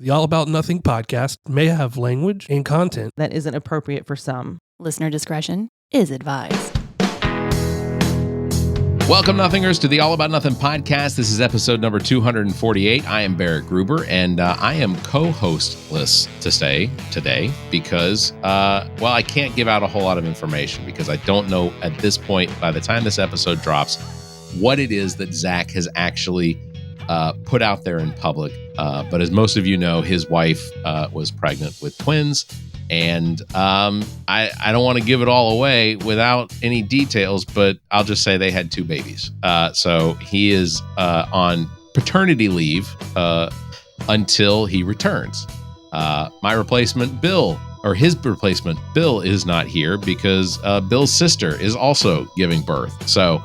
The All About Nothing podcast may have language and content that isn't appropriate for some. Listener discretion is advised. Welcome, Nothingers, to the All About Nothing podcast. This is episode number 248. I am Barrett Gruber, and I am co-hostless today because, I can't give out a whole lot of information because I don't know at this point, by the time this episode drops, what it is that Zach has actually put out there in public. But as most of you know, his wife was pregnant with twins. And I don't want to give it all away without any details, but I'll just say they had two babies. So he is on paternity leave until he returns. My replacement, Bill, or his replacement, Bill, is not here because Bill's sister is also giving birth. So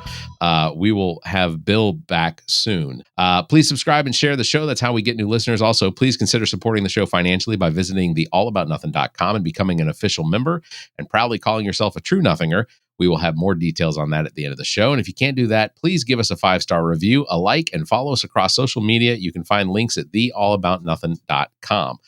we will have Bill back soon. Please subscribe and share the show. That's how we get new listeners. Also, please consider supporting the show financially by visiting theallaboutnothing.com and becoming an official member and proudly calling yourself a true nothinger. We will have more details on that at the end of the show. And if you can't do that, please give us a 5-star review, a like, and follow us across social media. You can find links at theallaboutnothing.com.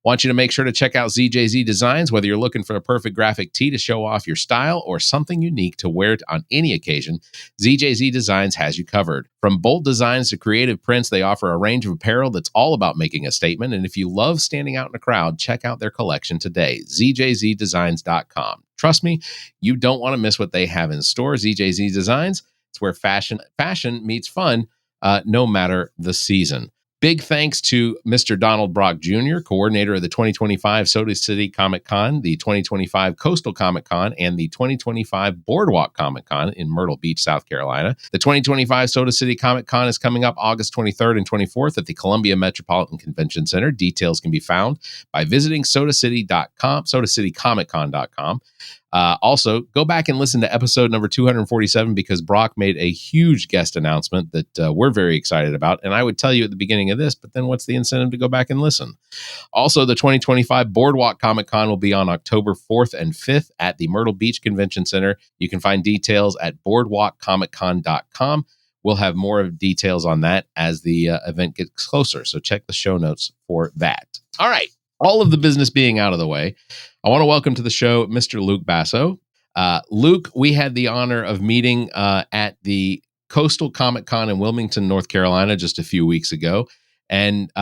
Want you to make sure to check out ZJZ Designs, whether you're looking for a perfect graphic tee to show off your style or something unique to wear on any occasion. ZJZ Designs has you covered. From bold designs to creative prints, they offer a range of apparel that's all about making a statement. And if you love standing out in a crowd, check out their collection today, ZJZDesigns.com. Trust me, you don't want to miss what they have in store. ZJZ Designs, it's where fashion meets fun, no matter the season. Big thanks to Mr. Donald Brock Jr., coordinator of the 2025 Soda City Comic Con, the 2025 Coastal Comic Con, and the 2025 Boardwalk Comic Con in Myrtle Beach, South Carolina. The 2025 Soda City Comic Con is coming up August 23rd and 24th at the Columbia Metropolitan Convention Center. Details can be found by visiting sodacitycomiccon.com. Also, go back and listen to episode number 247 because Brock made a huge guest announcement that we're very excited about. And I would tell you at the beginning of this, but then what's the incentive to go back and listen? Also, the 2025 Boardwalk Comic Con will be on October 4th and 5th at the Myrtle Beach Convention Center. You can find details at boardwalkcomiccon.com. We'll have more details on that as the event gets closer. So check the show notes for that. All right. All of the business being out of the way, I want to welcome to the show Mr. Luke Basso. Luke, we had the honor of meeting at the Coastal Comic Con in Wilmington, North Carolina, just a few weeks ago. And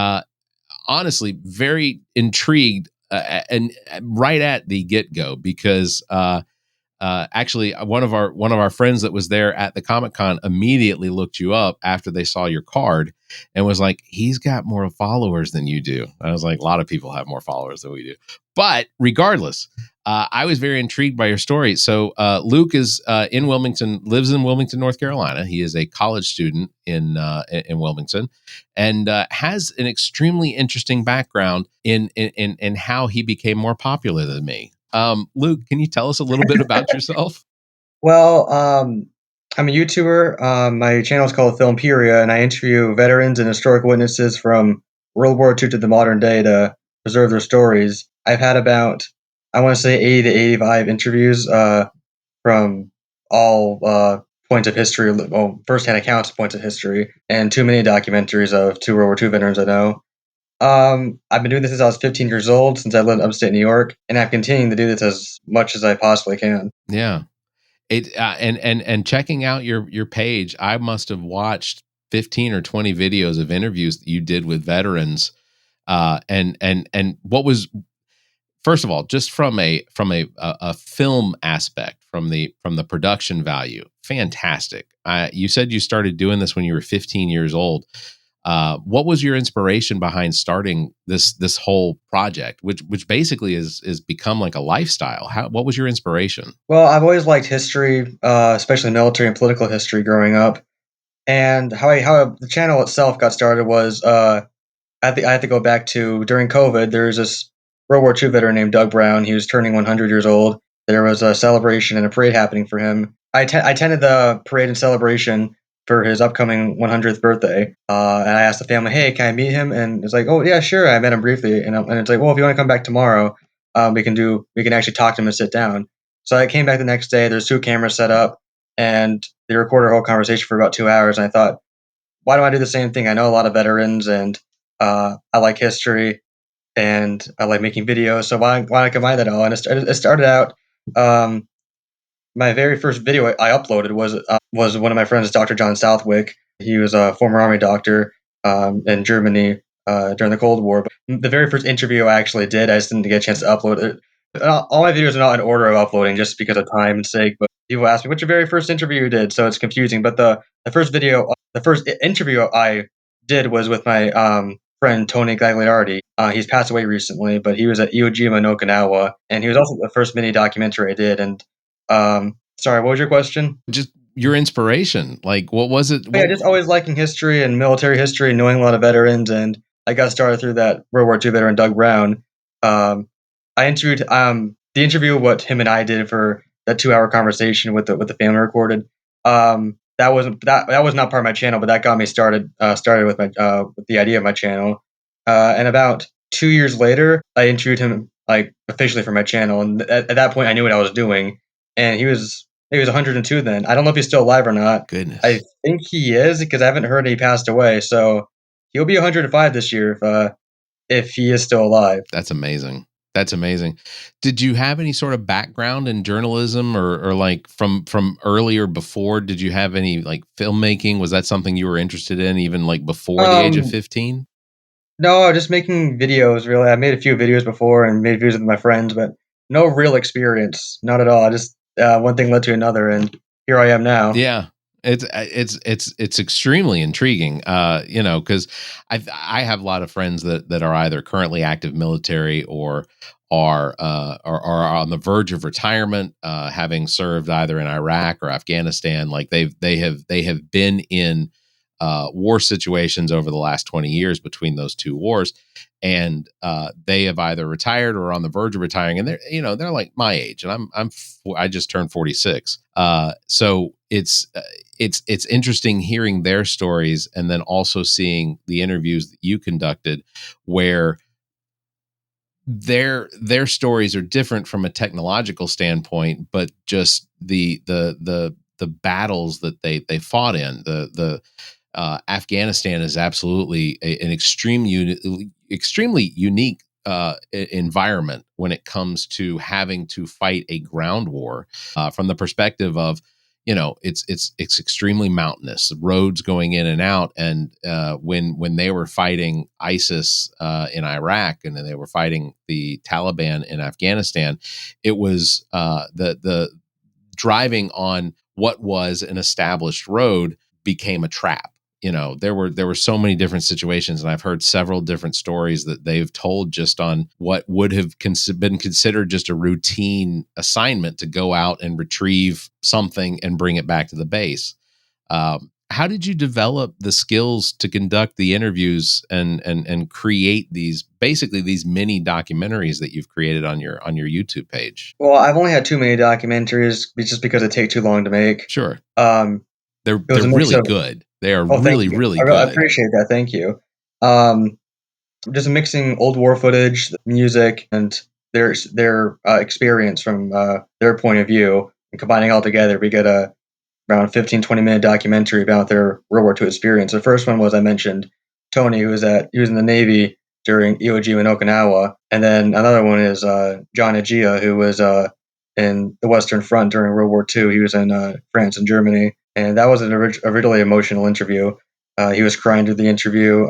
honestly, very intrigued and right at the get-go because actually one of our friends that was there at the Comic-Con immediately looked you up after they saw your card and was like, he's got more followers than you do. I was like, a lot of people have more followers than we do. But regardless, I was very intrigued by your story. So Luke is lives in Wilmington, North Carolina. He is a college student in Wilmington and has an extremely interesting background in how he became more popular than me. Luke, can you tell us a little bit about yourself? Well, I'm a YouTuber. My channel is called Filmperia, and I interview veterans and historical witnesses from World War II to the modern day to preserve their stories. I've had about, I want to say, 80 to 85 interviews from all points of history, well, first-hand accounts of points of history, and too many documentaries of two World War II veterans I know. I've been doing this since I was 15 years old, since I lived in upstate New York, and I'm continuing to do this as much as I possibly can. Yeah. And checking out your page, I must have watched 15 or 20 videos of interviews that you did with veterans. And what was, first of all, just from a film aspect, from the production value, fantastic. You said you started doing this when you were 15 years old. What was your inspiration behind starting this whole project, which basically is become like a lifestyle? What was your inspiration? Well, I've always liked history, especially military and political history growing up. And how the channel itself got started was I had to go back to during COVID. There's this World War II veteran named Doug Brown. He was turning 100 years old. There was a celebration and a parade happening for him. I attended the parade and celebration for his upcoming 100th birthday. And I asked the family, hey, can I meet him? And it's like, oh, yeah, sure. I met him briefly. And it's like, well, if you want to come back tomorrow, we can actually talk to him and sit down. So I came back the next day. There's 2 cameras set up, and they recorded our whole conversation for about 2 hours. And I thought, why don't I do the same thing? I know a lot of veterans, and I like history. and I like making videos. So why not combine that all? And it started out. Um, my very first video I uploaded was one of my friends, Dr. John Southwick. He was a former army doctor in Germany during the Cold War. But the very first interview I actually did, I just didn't get a chance to upload it. All my videos are not in order of uploading just because of time and sake. But people ask me, "What's your very first interview you did?" So it's confusing. But the first interview I did was with my friend Tony Gagliardi. He's passed away recently, but he was at Iwo Jima in Okinawa, and he was also the first mini documentary I did. And sorry, what was your question? Just your inspiration. Like, what was it? Yeah, just always liking history and military history, knowing a lot of veterans, and I got started through that World War II veteran Doug Brown. I interviewed the interview what him and I did for that 2 hour conversation with the family recorded. That was not part of my channel, but that got me started with my with the idea of my channel. And about 2 years later, I interviewed him like officially for my channel, and at that point, I knew what I was doing. And he was 102 then. I don't know if he's still alive or not. I Goodness. think he is because I haven't heard he passed away. So he'll be 105 this year if he is still alive. That's amazing. That's amazing. Did you have any sort of background in journalism or like from earlier before? Did you have any like filmmaking? Was that something you were interested in even like before the age of Um, 15? no, just making videos. Really, I made a few videos before and made videos with my friends, but no real experience, not at all. Just one thing led to another, and here I am now. Yeah. It's extremely intriguing, because I have a lot of friends that are either currently active military or are on the verge of retirement, having served either in Iraq or Afghanistan. Like they have been in war situations over the last 20 years between those two wars, and they have either retired or on the verge of retiring, and they're like my age, and I just turned 46. So it's interesting hearing their stories and then also seeing the interviews that you conducted where their stories are different from a technological standpoint, but just the battles that they fought in. The Afghanistan is absolutely an extremely unique environment when it comes to having to fight a ground war, from the perspective of it's extremely mountainous, roads going in and out, and when they were fighting ISIS in Iraq, and then they were fighting the Taliban in Afghanistan, it was the driving on what was an established road became a trap. There were so many different situations, and I've heard several different stories that they've told just on what would have been considered just a routine assignment to go out and retrieve something and bring it back to the base. How did you develop the skills to conduct the interviews and create these mini documentaries that you've created on your YouTube page? Well, I've only had too many documentaries just because they take too long to make. Sure. Um, They're it was they're a mix really of. good. They are Oh, thank really, you. really I good. appreciate that. Thank you. Um, just mixing old war footage, music, and their experience from their point of view, and combining all together, we get a around 15-20 minute documentary about their World War II experience. The first one was I mentioned Tony, he was in the Navy during Iwo Jima and Okinawa, and then another one is John Agia, who was in the Western Front during World War II. He was in France and Germany, and that was a really emotional interview. He was crying through the interview.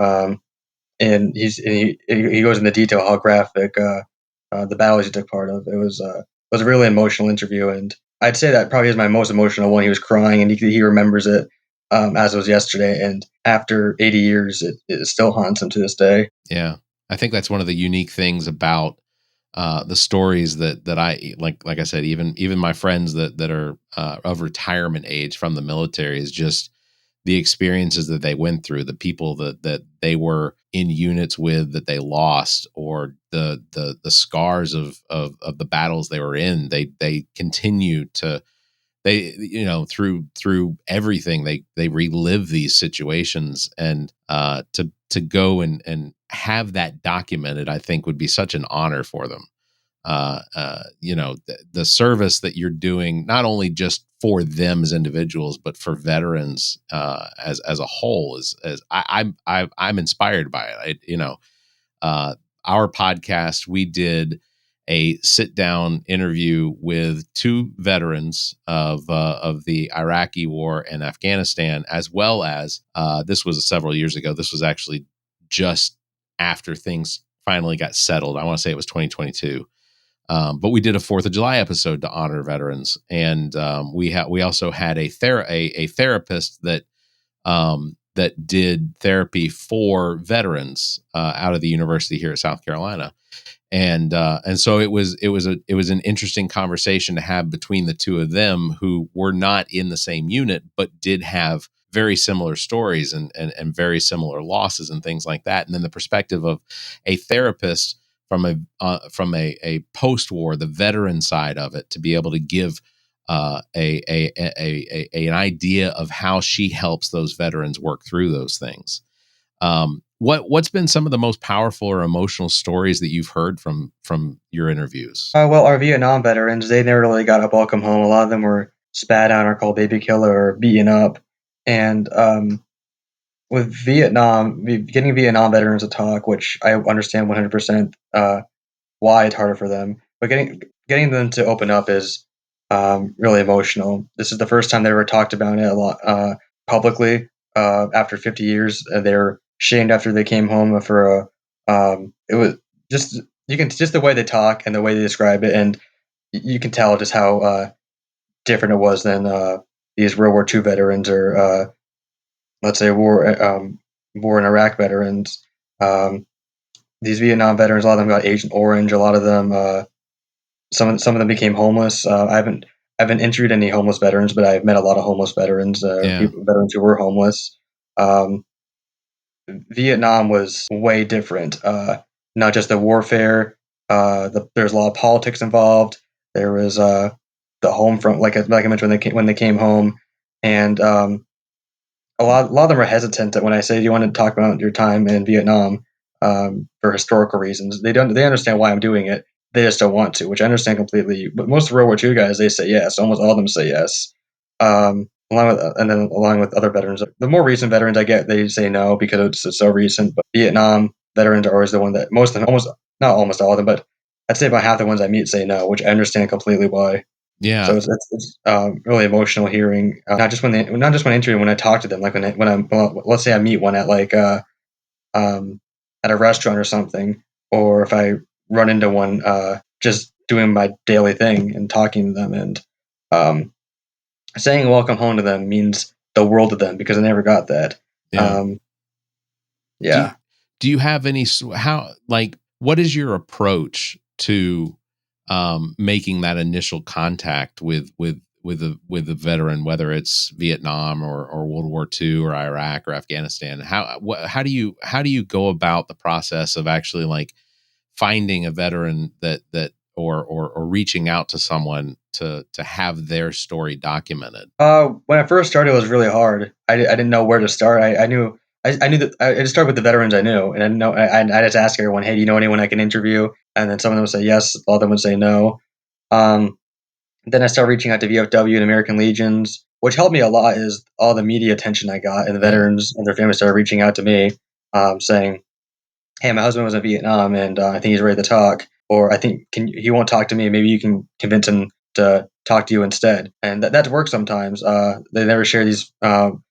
And he goes into detail how graphic the battles he took part of. It was a really emotional interview, and I'd say that probably is my most emotional one. He was crying, and he remembers it as it was yesterday, and after 80 years, it still haunts him to this day. Yeah. I think that's one of the unique things about the stories that I like I said, even my friends that are of retirement age from the military, is just the experiences that they went through, the people that they were in units with that they lost, or the scars of the battles they were in. They continue to through everything they relive these situations, and to go and have that documented, I think would be such an honor for them. The service that you're doing, not only just for them as individuals, but for veterans as a whole, is as I'm inspired by it. our podcast, we did a sit-down interview with two veterans of the Iraqi War and Afghanistan, as well as this was several years ago. This was actually just after things finally got settled. I want to say it was 2022. But we did a 4th of July episode to honor veterans, and we also had a therapist that that did therapy for veterans out of the university here at South Carolina, and so it was an interesting conversation to have between the two of them, who were not in the same unit but did have very similar stories and very similar losses and things like that, and then the perspective of a therapist from a post-war, the veteran side of it, to be able to give an idea of how she helps those veterans work through those things. What's been some of the most powerful or emotional stories that you've heard from your interviews? Well, our Vietnam veterans, they never really got a welcome home. A lot of them were spat on or called baby killer or beaten up. And with Vietnam, getting Vietnam veterans to talk, which I understand 100% why it's harder for them, but getting them to open up is really emotional. This is the first time they ever talked about it a lot publicly after 50 years. They were shamed after they came home for a. It was just just the way they talk and the way they describe it, and you can tell just how different it was than these World War II veterans or let's say war in Iraq veterans. Um, these Vietnam veterans, a lot of them got Agent Orange. A lot of them, some of them became homeless. I haven't interviewed any homeless veterans, but I've met a lot of homeless veterans, Yeah, veterans who were homeless. Um, Vietnam was way different. Not just the warfare. There's a lot of politics involved. There was the home front, like I mentioned when they came home, and a lot of them are hesitant that when I say, "Do you want to talk about your time in Vietnam for historical reasons?" They understand why I'm doing it. They just don't want to, which I understand completely. But most World War II guys, they say yes. Almost all of them say yes. Along with other veterans, the more recent veterans I get, they say no because it's so recent. But Vietnam veterans are always the one that most of them, almost not almost all of them, but I'd say about half the ones I meet say no, which I understand completely why. yeah, So it's really emotional hearing, not just when I interview, when I talk to them, like when I'm, well, let's say I meet one um, at a restaurant or something, or if I run into one just doing my daily thing and talking to them, and um, saying welcome home to them means the world to them because I never got that. yeah. Um, do you, yeah. do you have any how, like, what is your approach to making that initial contact with a veteran, whether it's Vietnam or World War II or Iraq or Afghanistan? How do you go about the process of actually, like, finding a veteran that or reaching out to someone to have their story documented? When I first started, it was really hard. I didn't know where to start. I knew that I just started with the veterans I knew, and I didn't know. I just asked everyone, "Hey, do you know anyone I can interview?" And then some of them would say yes, all of them would say no. Um, then I started reaching out to VFW and American Legions, which helped me a lot. Is all the media attention I got, and the Yeah, veterans and their families started reaching out to me, saying, "Hey, my husband was in Vietnam, and I think he's ready to talk." Or I think he won't talk to me. Maybe you can convince him to talk to you instead. And that works sometimes. They never share these um,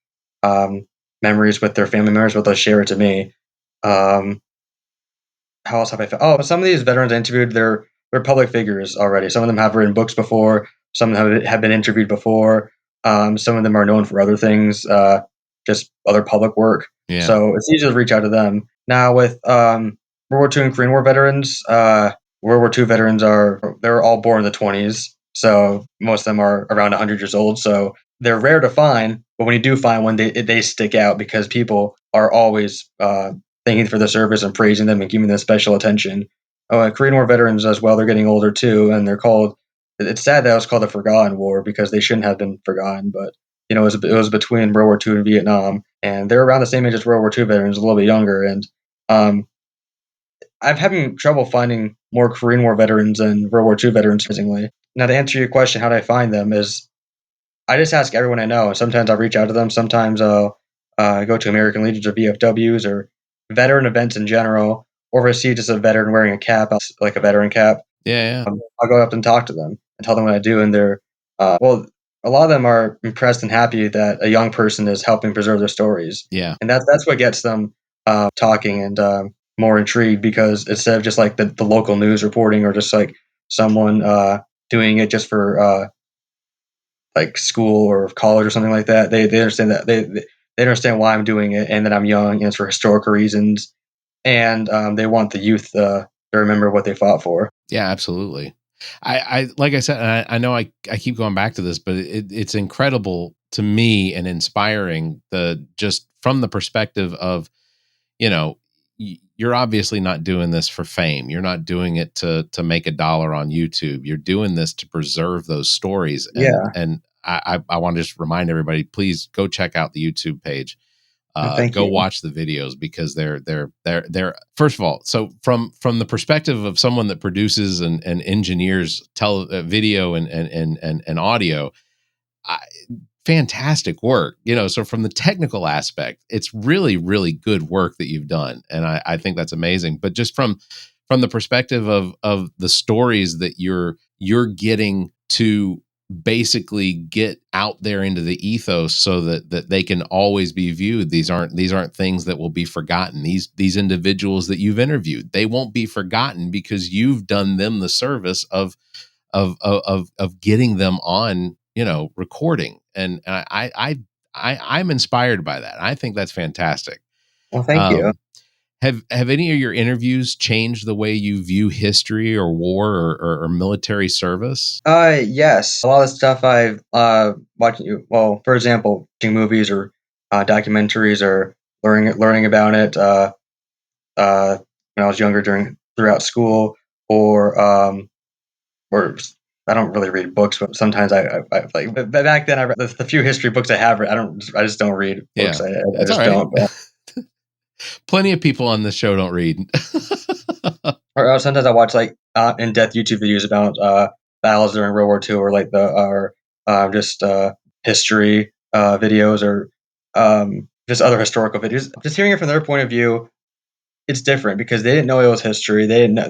memories with their family members, but they'll share it to me. Um, how else have I found? Oh, some of these veterans I interviewed, they're public figures already. Some of them have written books before. Some of them have been interviewed before. Some of them are known for other things, just other public work. yeah, So it's easy to reach out to them. Now with World War II and Korean War veterans, World War II veterans they're all born in the 20s, so most of them are around 100 years old. So they're rare to find, but when you do find one, they stick out because people are always thanking for the service and praising them and giving them special attention. Korean War veterans as well, they're getting older too, and they're called. It's sad that it was called the Forgotten War because they shouldn't have been forgotten, but it was between World War II and Vietnam, and they're around the same age as World War II veterans, a little bit younger. And um, I'm having trouble finding more Korean War veterans than World War II veterans, surprisingly. Now, to answer your question, how do I find them? Is I just ask everyone I know. Sometimes I'll reach out to them. Sometimes I'll go to American Legions or VFWs or veteran events in general, or if I see just a veteran wearing a cap, like a veteran cap, Yeah. I'll go up and talk to them and tell them what I do, and they're well, a lot of them are impressed and happy that a young person is helping preserve their stories, Yeah. and that's what gets them talking and more intrigued, because instead of just like the local news reporting, or just like someone doing it just for like school or college or something like that, they understand that they understand why I'm doing it, and that I'm young and it's for historical reasons, and they want the youth to remember what they fought for. Yeah, absolutely. I like I said, and I know I keep going back to this, but it's incredible to me and inspiring, the just from the perspective of, you know, you're obviously not doing this for fame. You're not doing it to make $1 on YouTube. You're doing this to preserve those stories. Yeah, And I want to just remind everybody, please go check out the YouTube page. thank Go you. watch the videos, because they're first of all, so from the perspective of someone that produces and engineers video and audio, I, fantastic work. So from the technical aspect, it's really, really good work that you've done. And I think that's amazing. But just from the perspective of the stories that you're getting to basically get out there into the ethos, so that they can always be viewed. These aren't things that will be forgotten. These individuals that you've interviewed, they won't be forgotten, because you've done them the service of getting them on, recording. And I'm inspired by that. I think that's fantastic. Well, thank you. um have any of your interviews changed the way you view history or war, or military service? Yes. A lot of the stuff I've watching. Well, for example, watching movies or documentaries, or learning about it uh, when I was younger, throughout school, or I don't really read books, but sometimes I like. But back then, I read the few history books I have read. I just don't read books. Yeah, I that's all just right. don't. Plenty of people on this show don't read. Or sometimes I watch like in-depth YouTube videos about battles during World War II, or like just history videos, or just other historical videos. Just hearing it from their point of view, it's different, because they didn't know it was history. They didn't know,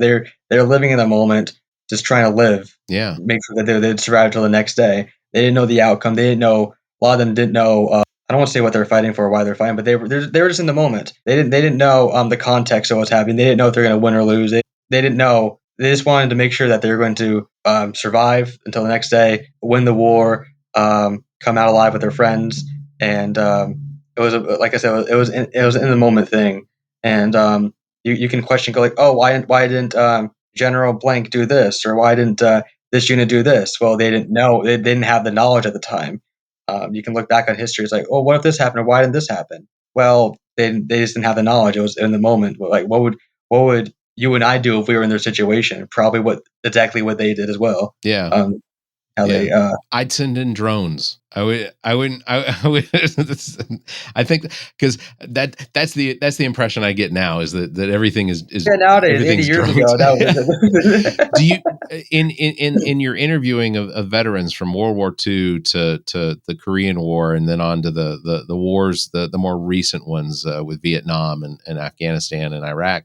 they're living in the moment, just trying to live, Yeah, make sure that they'd survive till the next day. They didn't know the outcome. They didn't know. A lot of them didn't know. I don't want to say what they're fighting for, or why they're fighting, but they were just in the moment. They didn't know the context of what's happening. They didn't know if they're going to win or lose. They didn't know. They just wanted to make sure that they were going to survive until the next day, win the war, come out alive with their friends, and it was like I said, it was in the moment thing, and you can question, go like, oh, why didn't General Blank do this, or why didn't this unit do this? Well, they didn't know. They didn't have the knowledge at the time. You can look back on history. It's like, oh, what if this happened, or why didn't this happen? Well, they just didn't have the knowledge. It was in the moment. Like, what would you and I do if we were in their situation? Probably exactly what they did as well. yeah. Um, how Yeah. they I'd send in drones. I wouldn't, I would, I think, because that's the impression I get now, is that everything is yeah, nowadays, 80 everything's years drones. ago, that was Do you, in your interviewing of veterans from World War II to the Korean War, and then on to the wars, the more recent ones, with Vietnam and Afghanistan and Iraq,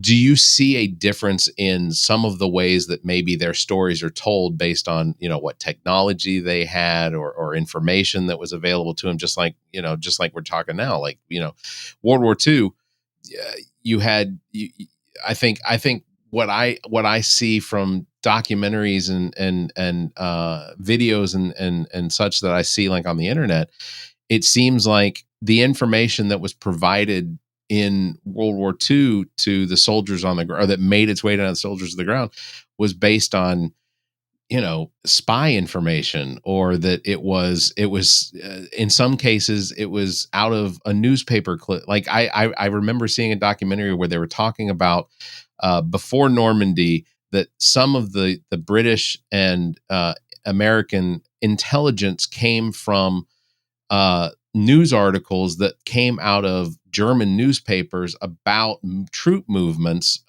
do you see a difference in some of the ways that maybe their stories are told, based on, what technology they had, or information that was available to them? Just like we're talking now, like, World War II, you had, I think what I see from documentaries and videos and such that I see, like, on the internet, it seems like the information that was provided in World War II to the soldiers on the ground, or that made its way down to the soldiers on the ground, was based on, spy information, or that it was in some cases it was out of a newspaper clip. Like, I remember seeing a documentary where they were talking about, before Normandy, that some of the British and American intelligence came from news articles that came out of German newspapers about troop movements,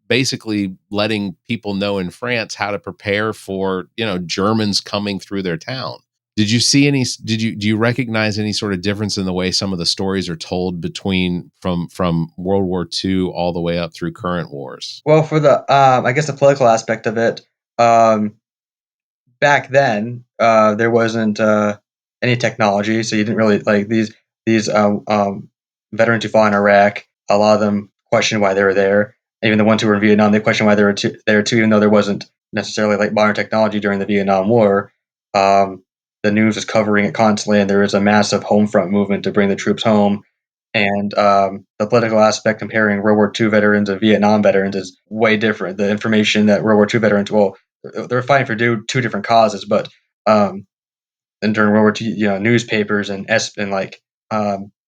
basically letting people know in France how to prepare for, Germans coming through their town. Did you see any? Do you recognize any sort of difference in the way some of the stories are told between from World War II all the way up through current wars? Well, for the I guess the political aspect of it, um, back then, there wasn't any technology, so you didn't really like these veterans who fought in Iraq. A lot of them questioned why they were there. Even the ones who were in Vietnam, they questioned why they were there too, even though there wasn't necessarily like modern technology during the Vietnam War. Um, the news was covering it constantly, and there was a massive home front movement to bring the troops home. And the political aspect comparing World War II veterans and Vietnam veterans is way different. The information that World War II veterans, well, they're fighting for two different causes, but um, and during World War II, newspapers and like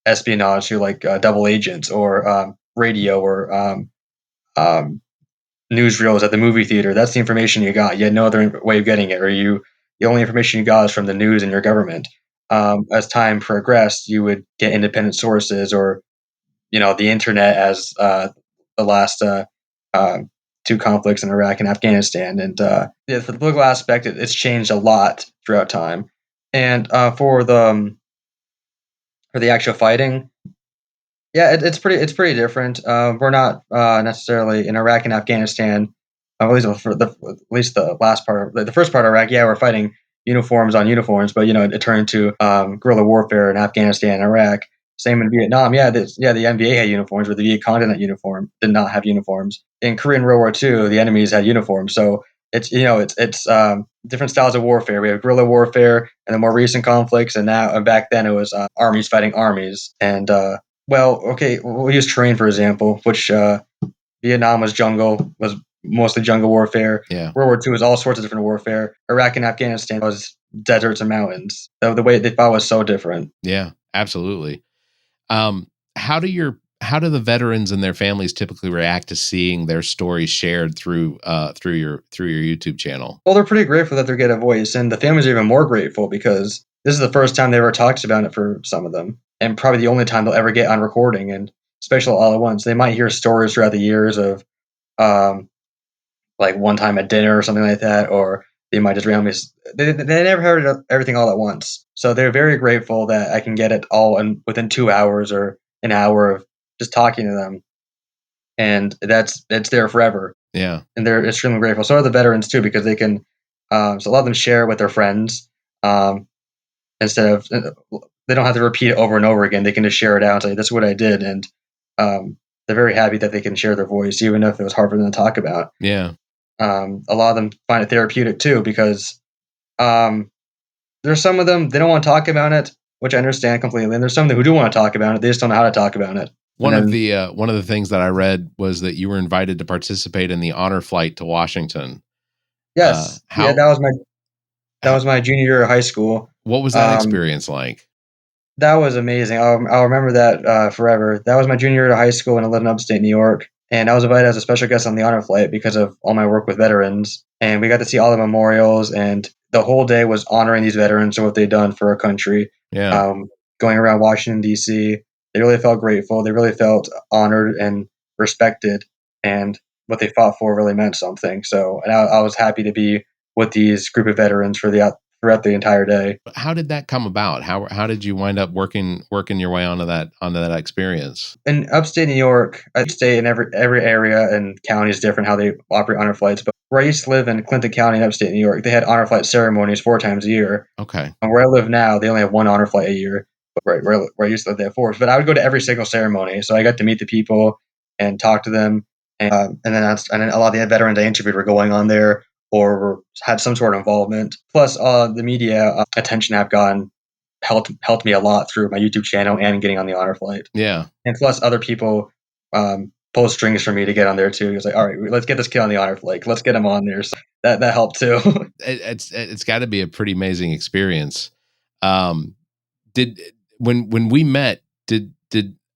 espionage through like double agents or radio or um, newsreels at the movie theater. That's the information you got. You had no other way of getting it, or the only information you got is from the news and your government. As time progressed, you would get independent sources or the internet as the last um, two conflicts in Iraq and Afghanistan. And yeah, for the political aspect, it's changed a lot throughout time. And for the actual fighting, yeah, it's pretty different. We're not necessarily in Iraq and Afghanistan. At least the last part, the first part of Iraq. Yeah, we're fighting uniforms on uniforms, but it turned into guerrilla warfare in Afghanistan and Iraq. Same in Vietnam. Yeah, the NBA had uniforms, but the Viet Cong did not have uniforms. In Korean World War II, the enemies had uniforms. So it's different styles of warfare. We have guerrilla warfare and the more recent conflicts, and now and back then it was armies fighting armies. And well, okay, we'll use terrain for example, which Vietnam was mostly jungle warfare. Yeah. World War II was all sorts of different warfare. Iraq and Afghanistan was deserts and mountains. The way they fought was so different. Yeah, absolutely. Um, how do the veterans and their families typically react to seeing their stories shared through your YouTube channel? Well, they're pretty grateful that they get a voice, and the families are even more grateful because this is the first time they ever talked about it for some of them, and probably the only time they'll ever get on recording, and especially all at once. They might hear stories throughout the years of um, like one time at dinner or something like that, or they might just randomly. They never heard everything all at once, so they're very grateful that I can get it all within 2 hours or an hour of just talking to them, and it's there forever. Yeah. And they're extremely grateful. So are the veterans too, because they can. So a lot of them share with their friends um, instead of they don't have to repeat it over and over again. They can just share it out and say, "This is what I did," and they're very happy that they can share their voice, even if it was hard for them to talk about. Yeah. A lot of them find it therapeutic too because um, there's some of them they don't want to talk about it, which I understand completely, and there's some who do want to talk about it. They just don't know how to talk about it. And then One of the things that I read was that you were invited to participate in the honor flight to Washington. yes, yeah, How, that was my junior year of high school. what was that Um, experience like? That was amazing. I'll remember that forever. That was my junior year of high school, and I lived in upstate New York. And I was invited as a special guest on the honor flight because of all my work with veterans. And we got to see all the memorials, and the whole day was honoring these veterans and what they'd done for our country. Yeah. Um, Going around Washington D.C., they really felt grateful. They really felt honored and respected, and what they fought for really meant something. So, and I was happy to be with these group of veterans throughout the entire day. How did that come about? How did you wind up working your way onto that experience? In upstate New York, I stay in every area and county is different how they operate honor flights. But where I used to live in Clinton County in upstate New York, they had honor flight ceremonies 4 times a year. Okay. And where I live now, they only have one honor flight a year. But where I used to live, they have four. But I would go to every single ceremony, so I got to meet the people and talk to them. And then a lot of the veterans I interviewed were going on there or had some sort of involvement. Plus, the media attention I've gotten helped me a lot through my YouTube channel and getting on the honor flight. Yeah. And plus, other people pull strings for me to get on there too. He was like, "All right, let's get this kid on the honor flight. Let's get him on there." So that helped too. It's got to be a pretty amazing experience. Um, did when we met, did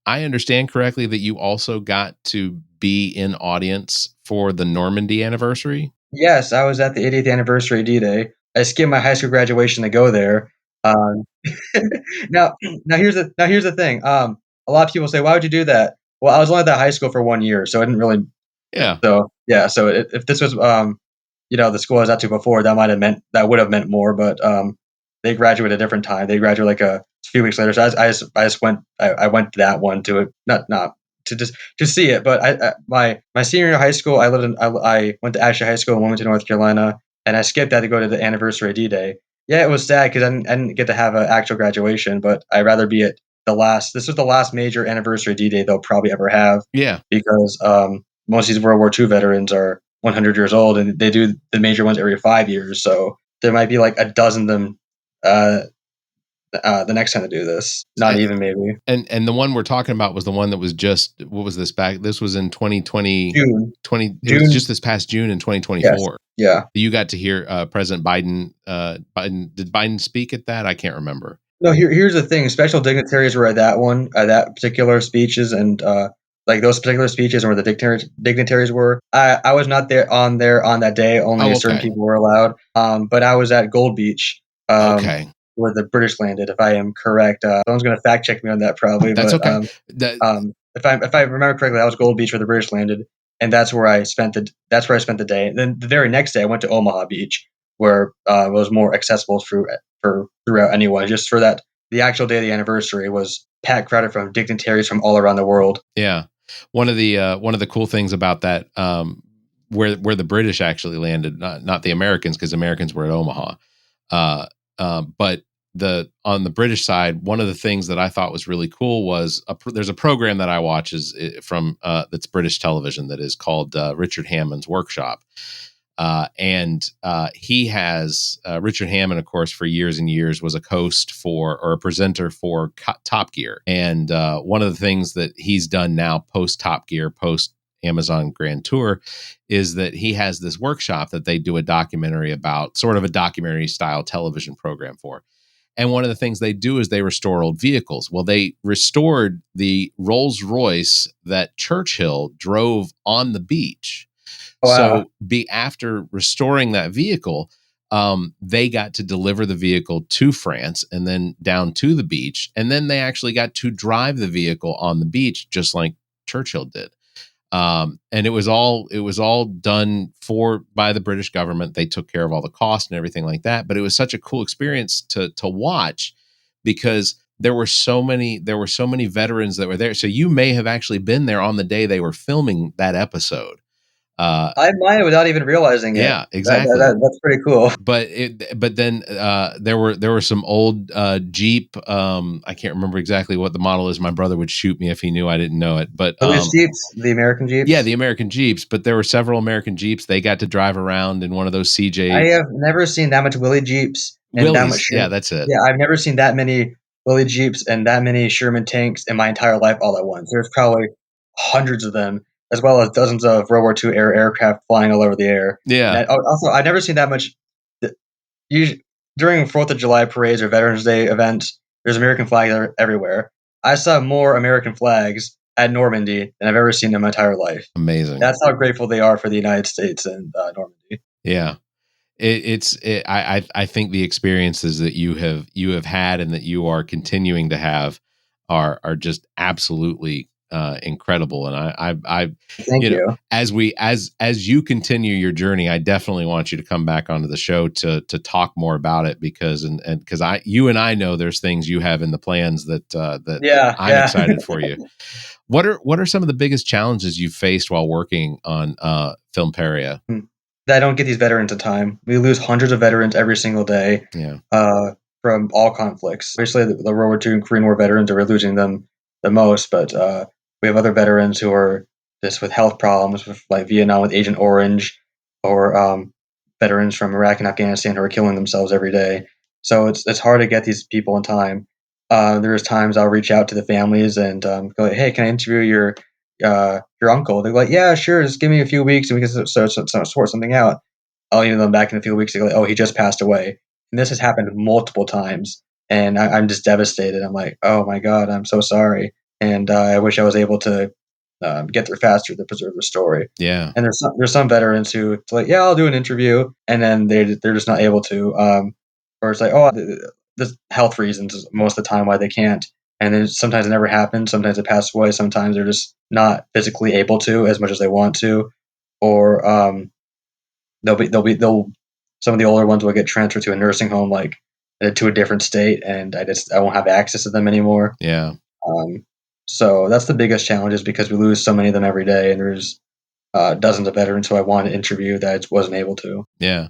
I understand correctly that you also got to be in audience for the Normandy anniversary? Yes, I was at the 80th anniversary D-Day. I skipped my high school graduation to go there. Um, now, here's the thing. A lot of people say, "Why would you do that?" Well, I was only at that high school for 1 year, so I didn't really. Yeah. So yeah, so if this was the school I was at to before, that would have meant more. But they graduate at a different time. They graduate like a few weeks later. So I just went I went to that one to it not to just to see it. But my senior year of high school, I went to Ashley High School in Wilmington, North Carolina, and I skipped that to go to the anniversary D-Day. Yeah, it was sad because I didn't get to have an actual graduation, but I'd rather be at the last. This was the last major anniversary D-Day they'll probably ever have Yeah. because most of these World War II veterans are 100 years old, and they do the major ones every 5 years. So there might be like a dozen of them uh, the next time they do this. Not And, even maybe and the one we're talking about was the one that was just, what was this back? This was in 2020, June. it was June. just this past June in Yes. 2024. Yeah. You got to hear President Biden. Did Biden speak at that? I can't remember. No. Here's the thing. Special dignitaries were at that one, that particular speeches, and like those particular speeches, and where the dignitaries were. I was not there on that day. Only Oh, certain okay. people were allowed. But I was at Gold Beach. Okay. Where the British landed, if I am correct. Someone's going to fact check me on that probably, That's but okay. That, if I remember correctly, that was Gold Beach where the British landed, and that's where I spent the day. And then the very next day, I went to Omaha Beach, where it was more accessible for throughout anyone. Just for that, the actual day of the anniversary was packed crowded from dignitaries from all around the world. yeah. One of the cool things about that, where the British actually landed, not the Americans, because Americans were at Omaha. But on the British side, one of the things that I thought was really cool was there's a program that I watch from that's British television that is called Richard Hammond's Workshop. And he has Richard Hammond, of course, for years and years was a host or a presenter for Top Gear. And one of the things that he's done now post Top Gear, post Amazon Grand Tour, is that he has this workshop that they do a documentary about, sort of a documentary style television program for. And one of the things they do is they restore old vehicles. Well, they restored the Rolls Royce that Churchill drove on the beach. Wow. So after restoring that vehicle, they got to deliver the vehicle to France and then down to the beach. And then they actually got to drive the vehicle on the beach, just like Churchill did. And it was all done by the British government. They took care of all the costs and everything like that. But it was such a cool experience to watch, because there were so many veterans that were there. So you may have actually been there on the day they were filming that episode. I might without even realizing it. Yeah, exactly. That's pretty cool. But then there were some old Jeep. I can't remember exactly what the model is. My brother would shoot me if he knew I didn't know it. But Those Jeeps, the American Jeeps. yeah, the American Jeeps. But there were several American Jeeps. They got to drive around in one of those I CJ have never seen that much Willie Jeeps and that much Willys. Yeah, that's it. Yeah, I've never seen that many Willie Jeeps and that many Sherman tanks in my entire life all at once. There's probably hundreds of them, as well as dozens of World War II aircraft flying all over the air. Yeah, And also, I've never seen that much. Usually, during 4th of July parades or Veterans Day events, there's American flags everywhere. I saw more American flags at Normandy than I've ever seen in my entire life. amazing. That's how grateful they are for the United States and Normandy. Yeah. I think the experiences that you have had and that you are continuing to have are just absolutely incredible. And I Thank you. as you continue your journey, I definitely want you to come back onto the show to talk more about it, because because you and I know there's things you have in the plans that Yeah, I'm yeah. excited for you. What are some of the biggest challenges you've faced while working on Filmperia? That I don't get these veterans in time. We lose hundreds of veterans every single day Yeah. from all conflicts. Obviously, the World War II and Korean War veterans are losing them the most, but we have other veterans who are just with health problems, with like Vietnam with Agent Orange, or veterans from Iraq and Afghanistan who are killing themselves every day. So it's hard to get these people in time. There's times I'll reach out to the families and go, like, hey, can I interview your uncle? They're like, yeah, sure, just give me a few weeks and we can sort something out. I'll email them back in a few weeks. They go, like, oh, he just passed away. And this has happened multiple times. And I'm just devastated. I'm like, oh my God, I'm so sorry. And I wish I was able to get there faster to preserve the story. Yeah. And there's some veterans who it's like, yeah, I'll do an interview. And then they're just not able to. Or it's like, oh, the health reasons is most of the time why they can't. And then sometimes it never happens. Sometimes they pass away. Sometimes they're just not physically able to as much as they want to. Or they'll some of the older ones will get transferred to a nursing home like to a different state, and I won't have access to them anymore. Yeah. Um, so that's the biggest challenge, is because we lose so many of them every day, and there's dozens of veterans who I want to interview that I just wasn't able to. Yeah.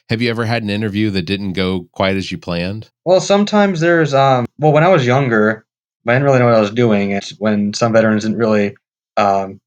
Have you ever had an interview that didn't go quite as you planned? Well, sometimes there's well, when I was younger, I didn't really know what I was doing. It's when some veterans didn't really um,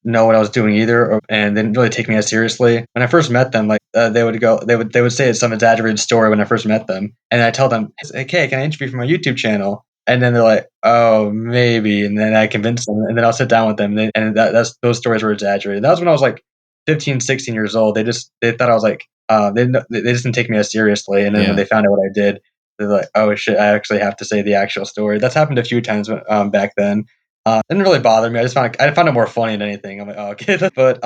know what I was doing either, and they didn't really take me as seriously. When I first met them, like they would say it's some exaggerated story when I first met them, and I tell them, "Hey, can I interview for my YouTube channel?" And then they're like, "Oh, maybe," and then I convince them, and then I'll sit down with them, and that's those stories were exaggerated. That was when I was like 15, 16 years old. They thought I was like they just didn't take me as seriously, and then when Yeah. they found out what I did, they're like, "Oh shit, I actually have to say the actual story." That's happened a few times back then. It didn't really bother me. I found it more funny than anything. I'm like, oh, okay. But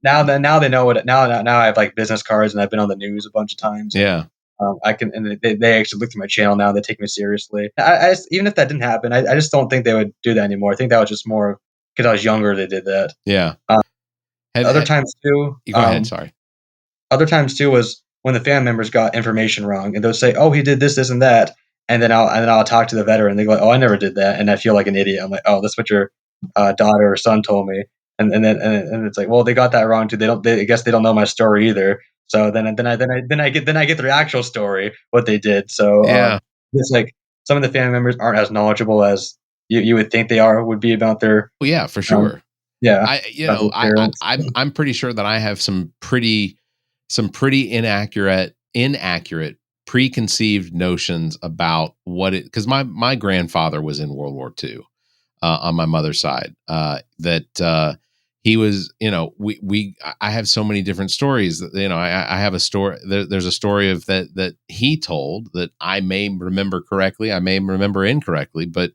now they know what now I have like business cards, and I've been on the news a bunch of times, and Yeah. I can, and they actually look through my channel now. They take me seriously. Even if that didn't happen, I just don't think they would do that anymore. I think that was just more because I was younger. They did that. Yeah. Uh, Have, other have, times too. you go ahead. Sorry. Other times too was when the family members got information wrong, and they'll say, "Oh, he did this, this, and that," and then I'll talk to the veteran. They go, "Oh, I never did that," and I feel like an idiot. I'm like, "Oh, that's what your daughter or son told me," and it's like, "Well, they got that wrong too. I guess they don't know my story either." So then I get their actual story, what they did. So Yeah. it's like some of the family members aren't as knowledgeable as you would think they would be about their Well, yeah, for um, sure. yeah, about their I parents. I'm pretty sure that I have some pretty inaccurate preconceived notions about what it, because my grandfather was in World War II, on my mother's side. That he was, I have so many different stories that, I have a story. There's a story of that he told that I may remember correctly, I may remember incorrectly, but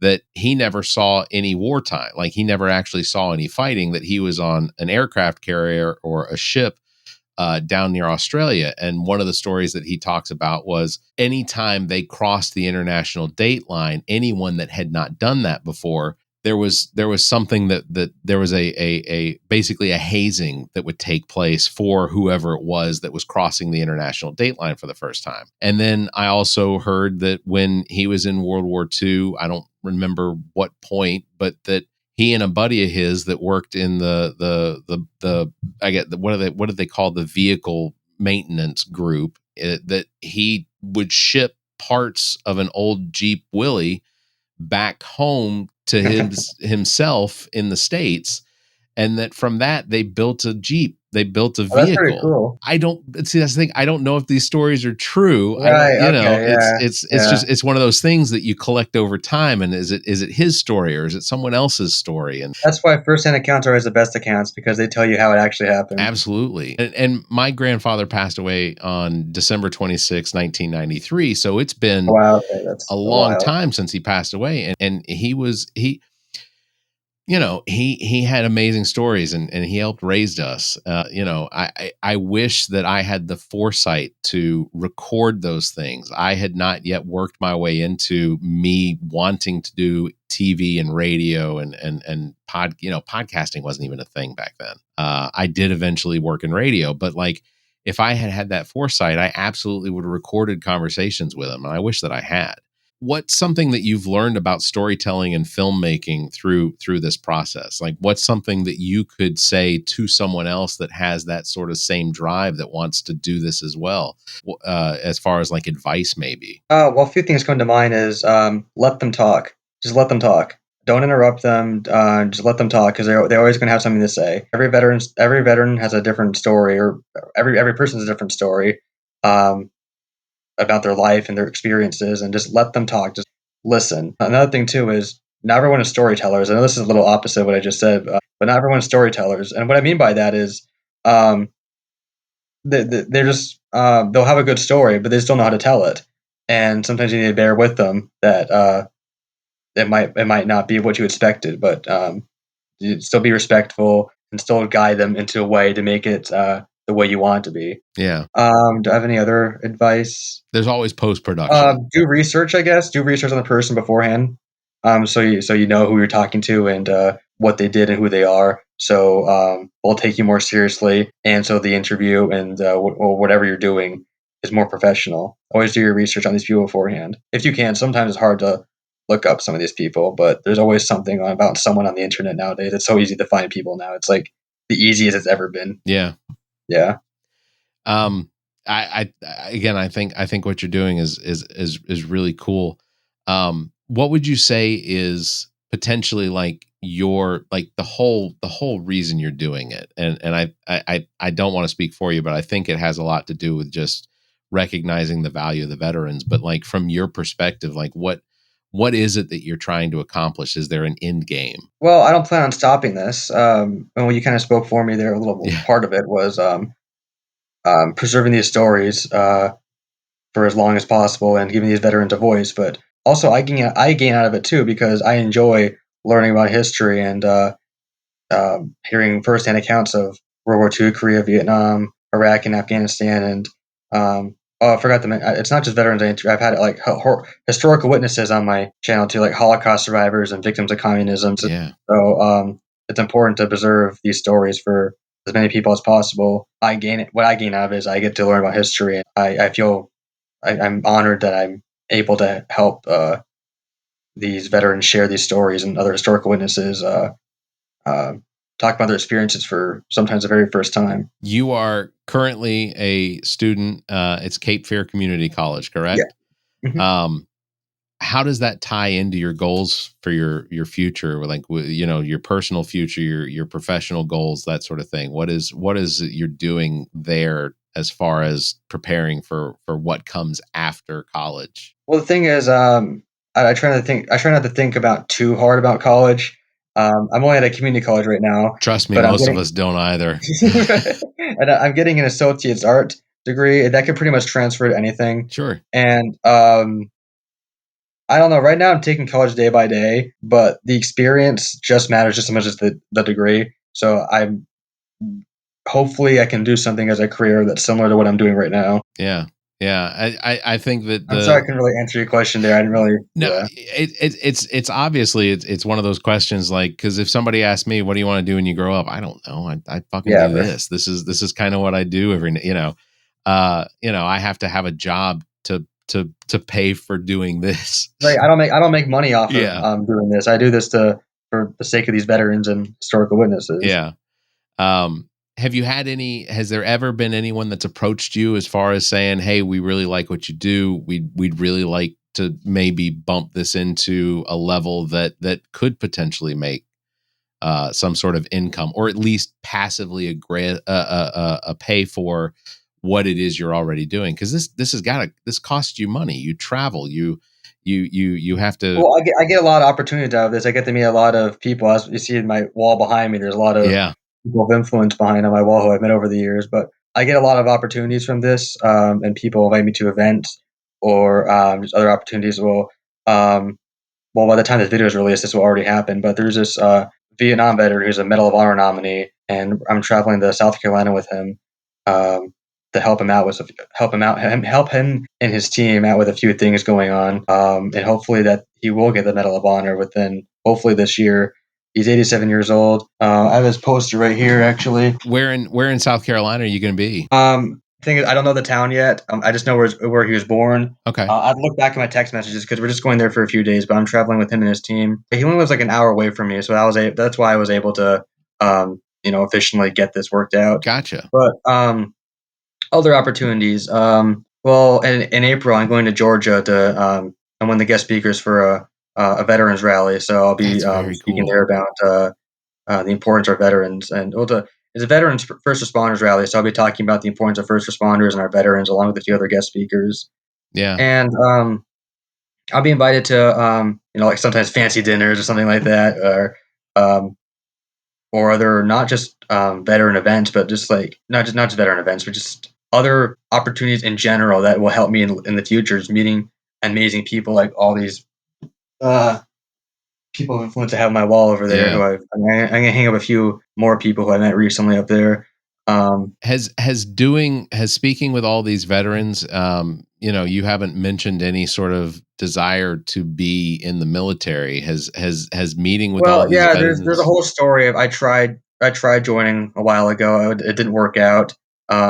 that he never saw any wartime. Like, he never actually saw any fighting. That he was on an aircraft carrier or a ship down near Australia. And one of the stories that he talks about was anytime they crossed the international date line, anyone that had not done that before, there was something that there was a basically a hazing that would take place for whoever it was that was crossing the international date line for the first time. And then I also heard that when he was in World War II, I don't remember what point, but that he and a buddy of his that worked in the I get the, what do they call the vehicle maintenance group, that he would ship parts of an old Jeep Willie back home to himself in the States, and that from that they built a Jeep, they built a Oh, that's pretty vehicle. cool. I don't see, that's the thing. I don't know if these stories are true. I don't, Right. Okay. Yeah. it's Yeah. just, it's one of those things that you collect over time. And is it his story or is it someone else's story? And That's why first-hand accounts are always the best accounts because they tell you how it actually happened. absolutely. And my grandfather passed away on December 26, 1993. So it's been Wow, okay, that's a a long while. time since he passed away. And he had amazing stories, and he helped raise us. I wish that I had the foresight to record those things. I had not yet worked my way into me wanting to do TV and radio, and podcasting wasn't even a thing back then. I did eventually work in radio, but like, if I had had that foresight, I absolutely would have recorded conversations with him, and I wish that I had. What's something that you've learned about storytelling and filmmaking through this process? Like, what's something that you could say to someone else that has that sort of same drive, that wants to do this as well, as far as like advice maybe? Well, a few things come to mind is let them talk. Just let them talk. Don't interrupt them. Just let them talk because they're always going to have something to say. Every veteran has a different story, or every person has a different story um, about their life and their experiences, and just let them talk. Just listen. Another thing too is not everyone is storytellers. I know this is a little opposite of what I just said, but not everyone is storytellers. And what I mean by that is um, they're just they'll have a good story, but they just don't know how to tell it. And sometimes you need to bear with them that it might not be what you expected, but you still be respectful and still guide them into a way to make it the way you want it to be. Yeah, Do I have any other advice? there's always post production. Do research, I guess. Do research on the person beforehand, so you know who you're talking to and what they did and who they are. So they'll take you more seriously, and so the interview and or whatever you're doing is more professional. Always do your research on these people beforehand. If you can, sometimes it's hard to look up some of these people, but there's always something about someone on the internet nowadays. It's so easy to find people now. It's like the easiest it's ever been. Yeah. Yeah. Um, again, I think what you're doing is really cool. What would you say is potentially like your like the whole reason you're doing it? And I don't want to speak for you, but I think it has a lot to do with just recognizing the value of the veterans. But like from your perspective, like what is it that you're trying to accomplish? Is there an end game? Well, I don't plan on stopping this. And when you kind of spoke for me there, a little Yeah. part of it was preserving these stories for as long as possible and giving these veterans a voice. But also, I gain out of it too because I enjoy learning about history and hearing firsthand accounts of World War II, Korea, Vietnam, Iraq, and Afghanistan. And oh, I forgot to mention, it's not just veterans. I've had like historical witnesses on my channel too, like Holocaust survivors and victims of communism. Yeah. So it's important to preserve these stories for as many people as possible. What I gain out of it is I get to learn about history. And I feel I'm honored that I'm able to help these veterans share these stories and other historical witnesses. Uh, talk about their experiences for sometimes the very first time. You are currently a student. It's Cape Fear Community College, Yeah. correct? Mhm. Um, how does that tie into your goals for your future, like you know, your personal future, your professional goals, that sort of thing? What is it you're doing there as far as preparing for what comes after college? Well, the thing is, I try not to think. I try not to think about too hard about college. I'm only at a community college right now, Trust me, but I'm most of getting us don't either. and I'm getting an associate's art degree that can pretty much transfer to anything. Sure. And I don't know. Right now, I'm taking college day by day, but the experience just matters just as much as the degree. So I'm hopefully I can do something as a career that's similar to what I'm doing right now. Yeah. Yeah. I think that I'm sorry I the couldn't really answer your question there. I didn't really. no, Yeah. it's obviously it's one of those questions like because if somebody asked me what do you want to do when you grow up, I don't know. I fucking Yeah. do this. This is kind of what I do every you know I have to have a job to pay for doing this. Right. I don't make money off of Yeah, doing this. I do this to for the sake of these veterans and historical witnesses. yeah. Have you had any? Has there ever been anyone that's approached you as far as saying, "Hey, we really like what you do. We'd really like to maybe bump this into a level that could potentially make some sort of income, or at least passively pay for what it is you're already doing." Because this costs you money. You travel. You have to. Well, I get a lot of opportunities out of this. I get to meet a lot of people. As you see in my wall behind me, there's a lot of Yeah. people of influence behind on my wall who I've met over the years. But I get a lot of opportunities from this, and people invite me to events or just other opportunities. Um, well, by the time this video is released, this will already happen. But there's this Vietnam veteran who's a Medal of Honor nominee, and I'm traveling to South Carolina with him um, to help him and his team out with a few things going on, and hopefully that he will get the Medal of Honor within hopefully this year. He's 87 years old. I have his poster right here, actually. Where in South Carolina are you going to be? Thing is, I don't know the town yet. I just know where he was born. Okay. I've looked back at my text messages because we're just going there for a few days, but I'm traveling with him and his team. He only lives like an hour away from me, so that's why I was able to, efficiently get this worked out. Gotcha. But other opportunities. Well, in April, I'm going to Georgia to. I'm one of the guest speakers for a veterans rally, so I'll be That's very speaking cool. there about the importance of veterans and it's a veterans first responders rally, so I'll be talking about the importance of first responders and our veterans along with a few other guest speakers. Yeah. And I'll be invited to like sometimes fancy dinners or something like that, um, or other not just veteran events, but just like not just veteran events, but just other opportunities in general that will help me in the future. Just meeting amazing people like all these uh, people of influence I have on my wall over there. Yeah. I'm gonna hang up a few more people who I met recently up there. Has speaking with all these veterans, you know, you haven't mentioned any sort of desire to be in the military. Has meeting with all Well, these yeah, there's a veterans? whole story of I tried joining a while ago. It didn't work out.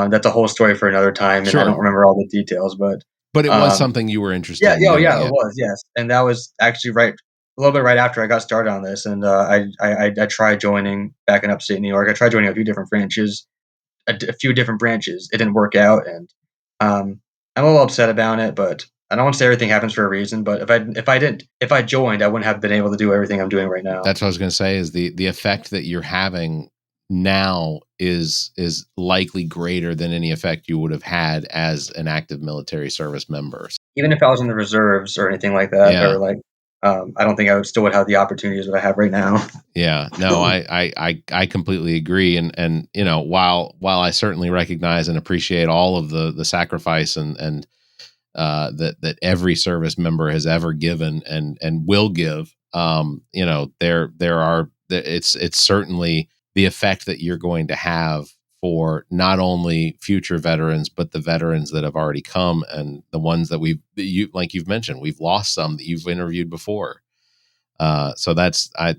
That's a whole story for another time, and I don't Sure. remember all the details, But it was um, something you were interested yeah, in yeah, oh, doing. yeah, it Yeah. was, yes, and that was actually a little bit right after I got started on this, and I tried joining back in upstate New York. I tried joining a few different branches, a few different branches. It didn't work out, and I'm a little upset about it. But I don't want to say everything happens for a reason. But if I joined, I wouldn't have been able to do everything I'm doing right now. That's what I was going to say is the effect that you're having now is likely greater than any effect you would have had as an active military service member. Even if I was in the reserves or anything like that, Yeah. or like, I don't think I would still would have the opportunities that I have right now. Yeah, no, I completely agree, and you know, while I certainly recognize and appreciate all of the sacrifice and that every service member has ever given and will give, you know, it's certainly the effect that you're going to have for not only future veterans but the veterans that have already come and the ones that you like you've mentioned, we've lost some that you've interviewed before. So that's I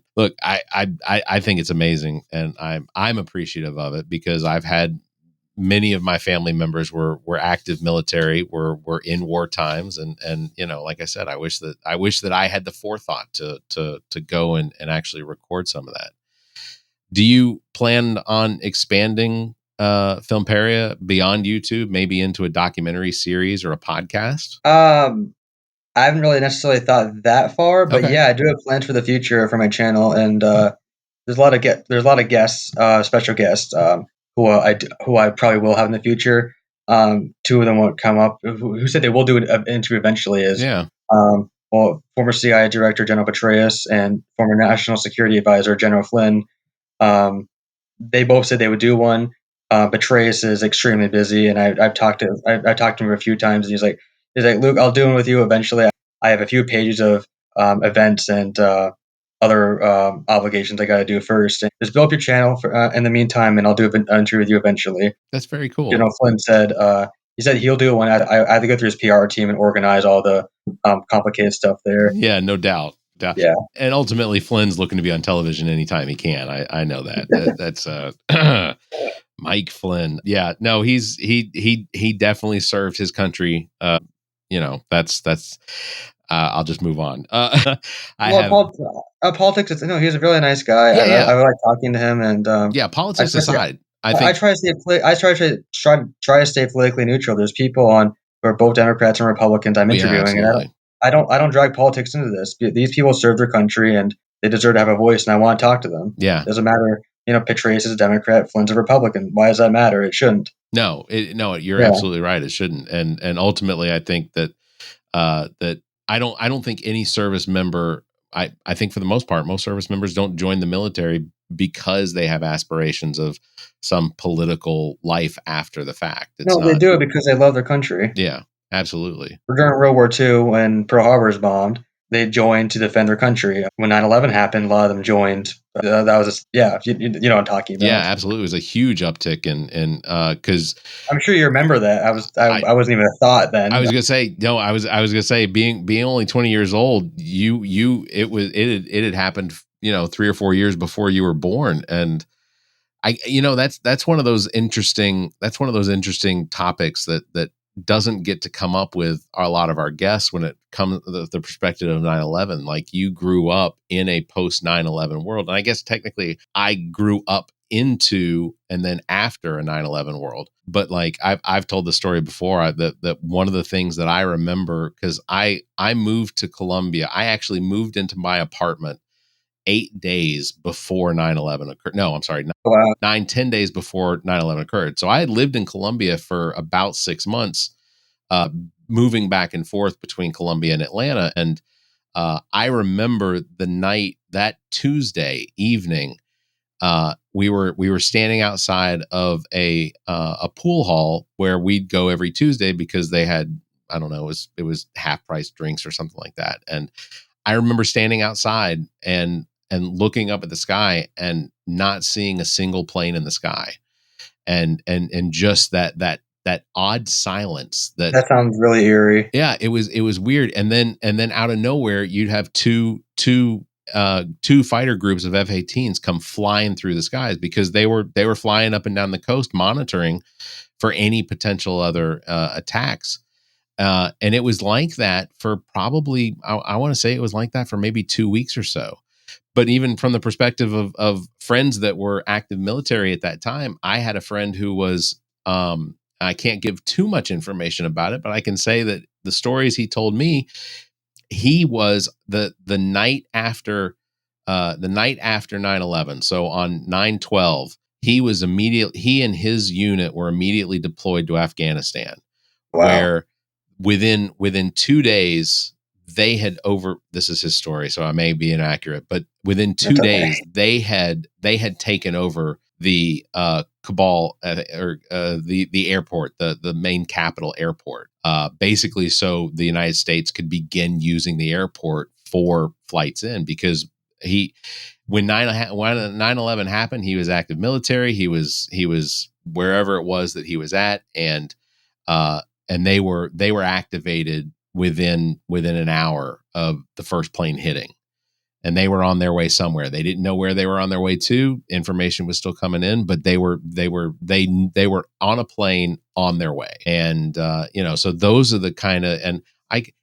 think it's amazing, and I'm appreciative of it because I've had many of my family members were active military, were in war times, and you know, like I said, I wish that I had the forethought to go and actually record some of that. Do you plan on expanding Filmperia beyond YouTube, maybe into a documentary series or a podcast? Um, I haven't really necessarily thought that far, but Okay. yeah, I do have plans for the future for my channel, and there's a lot of guests, special guests, who I probably will have in the future. Two of them won't come up. Who said they will do an interview eventually is Yeah. well, former CIA Director General Petraeus and former National Security Advisor General Flynn. Um, they both said they would do one. Petraeus is extremely busy, and I've talked to him a few times, and he's like, Luke, I'll do one with you eventually. I have a few pages of events and other obligations I got to do first. And just build up your channel in the meantime, and I'll do an interview with you eventually. That's very cool. General Flynn said he said he'll do one. I have to go through his PR team and organize all the complicated stuff there. Yeah, no doubt. Yeah. And ultimately, Flynn's looking to be on television anytime he can. I know that. That's Mike Flynn. Yeah, no, he definitely served his country. You know, that's. I'll just move on. I Well, have. politics. No, he's a really nice guy. Yeah, I yeah, like talking to him, and yeah. I Politics try to stay, aside, I I think. try to stay. Try to stay politically neutral. There's people on who are both Democrats and Republicans I'm Well, yeah, interviewing, and absolutely. I don't drag politics into this. These people serve their country, and they deserve to have a voice, and I want to talk to them. Yeah. Doesn't matter. Petraeus is a Democrat, Flynn's a Republican. Why does that matter? It shouldn't. No, you're Yeah. absolutely right. It shouldn't. And ultimately, I think that I don't think any service member. I think for the most part, most service members don't join the military because they have aspirations of some political life after the fact. It's No, they not. do it because they love their country. Yeah, absolutely. During World War II, when Pearl Harbor was bombed, they joined to defend their country. When 9/11 happened, a lot of them joined. That was yeah, you know what I'm talking Yeah, about. absolutely. It was a huge uptick in because I'm sure you remember that. I I wasn't even a thought I then. was gonna say no. I was gonna say being only 20 years old, it had happened, you know, 3 or 4 years before you were born, and you know, that's one of those interesting topics that doesn't get to come up with a lot of our guests when it comes to the perspective of 9/11. Like, you grew up in a post 9/11 world, and I guess technically I grew up into and then after a 9/11 world. But like, I've told the story before, that one of the things that I remember, because I moved to Columbia. I actually moved into my apartment 8 days before 9/11 occurred. No, I'm sorry, Wow. 10 days before 9/11 occurred. So I had lived in Columbia for about 6 months, uh, moving back and forth between Columbia and Atlanta. And I remember the night, that Tuesday evening, we were standing outside of a pool hall where we'd go every Tuesday because they had, I don't know, it was half price drinks or something like that. And I remember standing outside and looking up at the sky and not seeing a single plane in the sky, and just that odd silence. That, That sounds really eerie. yeah, it was weird. And then out of nowhere, you'd have two two fighter groups of F-18s come flying through the skies because they were flying up and down the coast monitoring for any potential other attacks. And it was like that for probably, I want to say it was like that for maybe 2 weeks or so. But even from the perspective of friends that were active military at that time, I had a friend who was, I can't give too much information about it, but I can say that the stories he told me, he was the night after 9/11. So on 9/12, he and his unit were immediately deployed to Afghanistan, Wow. where within 2 days they had over this is his story, so I may be inaccurate, but within two That's okay. days they had taken over the Kabul or the airport, the main capital airport, basically so the United States could begin using the airport for flights in, because he when 9/11 happened, he was active military, he was wherever it was that he was at, uh and they were activated within an hour of the first plane hitting, and they were on their way somewhere. They didn't know where they were on their way to. Information was still coming in, but they were on a plane on their way. And so those are the kind of, and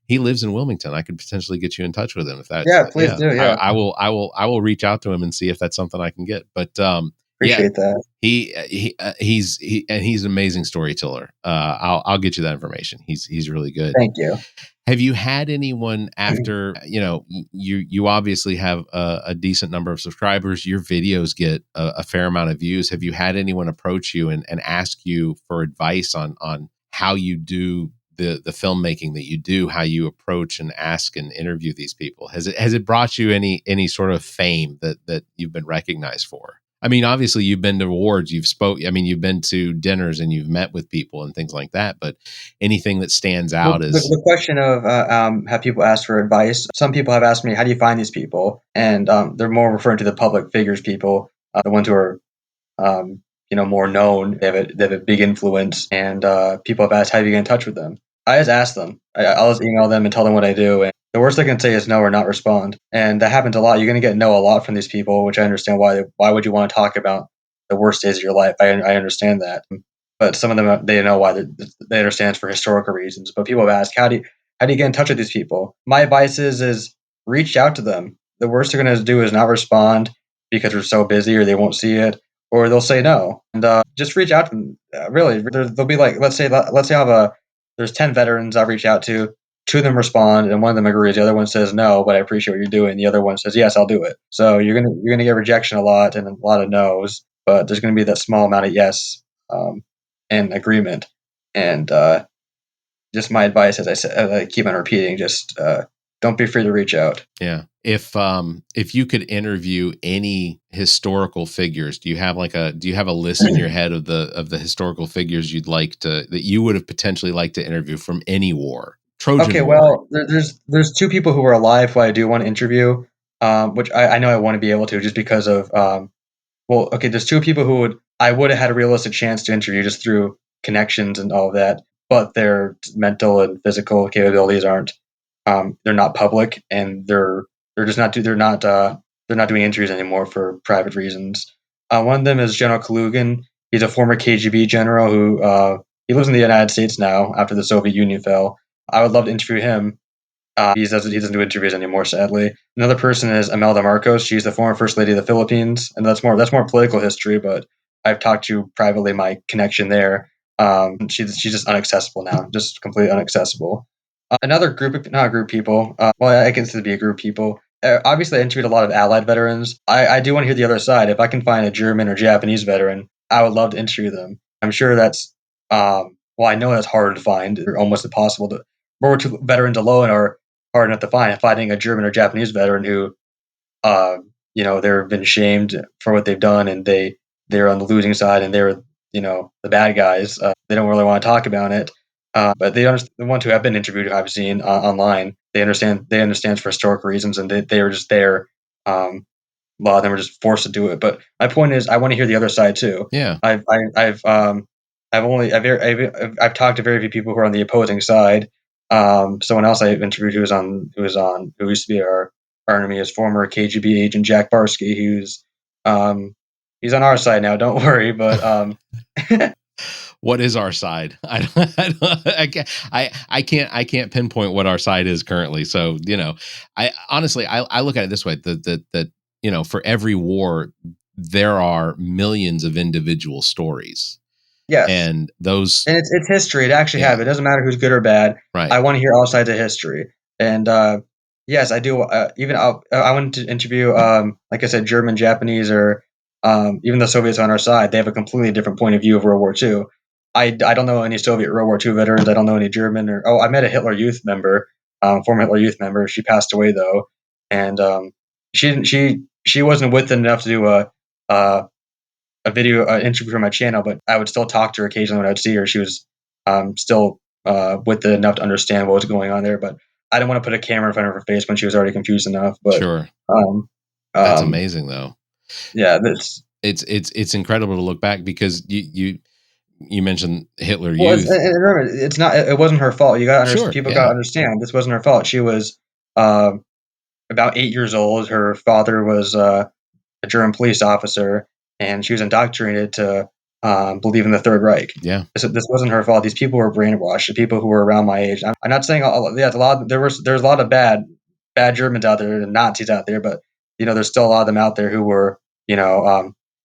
he lives in Wilmington. I could potentially get you in touch with him if that's Yeah, please yeah. do. I, Yeah, I will reach out to him and see if that's something I can get. But yeah, appreciate that. he's an amazing storyteller. I'll get you that information. He's really good. Thank you. Have you had anyone after, you obviously have a decent number of subscribers, your videos get a fair amount of views. Have you had anyone approach you and ask you for advice on how you do the filmmaking that you do, how you approach and ask and interview these people? Has it brought you any sort of fame that you've been recognized for? I mean, obviously you've been to awards, you've been to dinners and you've met with people and things like that, but anything that stands Well, out is, the question of have people asked for advice? Some people have asked me, how do you find these people? And they're more referring to the public figures people, the ones who are more known. They have a big influence, and people have asked, how do you get in touch with them? I just ask them. I'll just email them and tell them what I do. And the worst they can say is no or not respond. And that happens a lot. You're going to get no a lot from these people, which I understand why. Why would you want to talk about the worst days of your life? I understand that. But some of them, they know why. They understand it's for historical reasons. But people have asked, how do you get in touch with these people? My advice is reach out to them. The worst they're going to do is not respond because they're so busy or they won't see it, or they'll say no. And just reach out to them. Really, they'll be like, let's say there's 10 veterans I've reached out to. Two of them respond, and one of them agrees. The other one says no, but I appreciate what you're doing. The other one says yes, I'll do it. So you're gonna get rejection a lot and a lot of no's, but there's gonna be that small amount of yes, and agreement. And just my advice, as I said, as I keep on repeating, just don't be afraid to reach out. yeah. If you could interview any historical figures, do you have a list in your head of the historical figures that you would have potentially liked to interview from any war? Okay, Trojan War. well, there's two people who are alive who I do want to interview, which I know I want to be able to just because of well, okay, there's two people who I would have had a realistic chance to interview just through connections and all of that, but their mental and physical capabilities aren't. They're not public, and they're just not they're not doing interviews anymore for private reasons. One of them is General Kalugin. He's a former KGB general who he lives in the United States now after the Soviet Union fell. I would love to interview him. He doesn't do interviews anymore, sadly. Another person is Imelda Marcos. She's the former First Lady of the Philippines, and that's more political history. But I've talked to privately my connection there. She's just inaccessible now, just completely inaccessible. Another not a group of people. Well, I consider to be a group of people. Obviously, I interviewed a lot of Allied veterans. I do want to hear the other side. If I can find a German or Japanese veteran, I would love to interview them. I'm sure that's well, I know that's hard to find. They're almost impossible to. World War II veterans alone are hard enough to find. Finding a German or Japanese veteran who, uh, they've been shamed for what they've done, and they're on the losing side, and they're the bad guys. They don't really want to talk about it, but the ones who have been interviewed, I've seen online. They understand. They understand for historical reasons, and they were just there. A lot of them were just forced to do it. But my point is, I want to hear the other side too. Yeah. I've talked to very few people who are on the opposing side. Someone else I interviewed who used to be our front of me is former KGB agent Jack Barsky, who's he's on our side now. Don't worry, but What is our side? I can't pinpoint what our side is currently. So, I honestly, I look at it this way, that for every war, there are millions of individual stories, yes, and those, and it's history. It actually yeah, happened. It doesn't matter who's good or bad. right, I want to hear all sides of history. And yes, I do. Even I wanted to interview, like I said, German, Japanese, or even the Soviets on our side. They have a completely different point of view of World War II. I don't know any Soviet World War II veterans. I don't know any German. I met a Hitler Youth member, former Hitler Youth member. She passed away though, and she didn't. She wasn't with enough to do uh, a video interview for my channel, but I would still talk to her occasionally when I'd see her. She was still with it enough to understand what was going on there, but I didn't want to put a camera in front of her face when she was already confused enough. But sure. um, That's um, amazing though. yeah, that's It's incredible to look back, because you mentioned Hitler well. Youth. And remember, it's not. It wasn't her fault. You got to understand. Sure. People got to Yeah. understand. This wasn't her fault. She was about 8 years old. Her father was a German police officer, and she was indoctrinated to believe in the Third Reich. Yeah. This wasn't her fault. These people were brainwashed. The people who were around my age. I'm not saying yeah, a lot. There's a lot of bad Germans out there and Nazis out there, but there's still a lot of them out there who were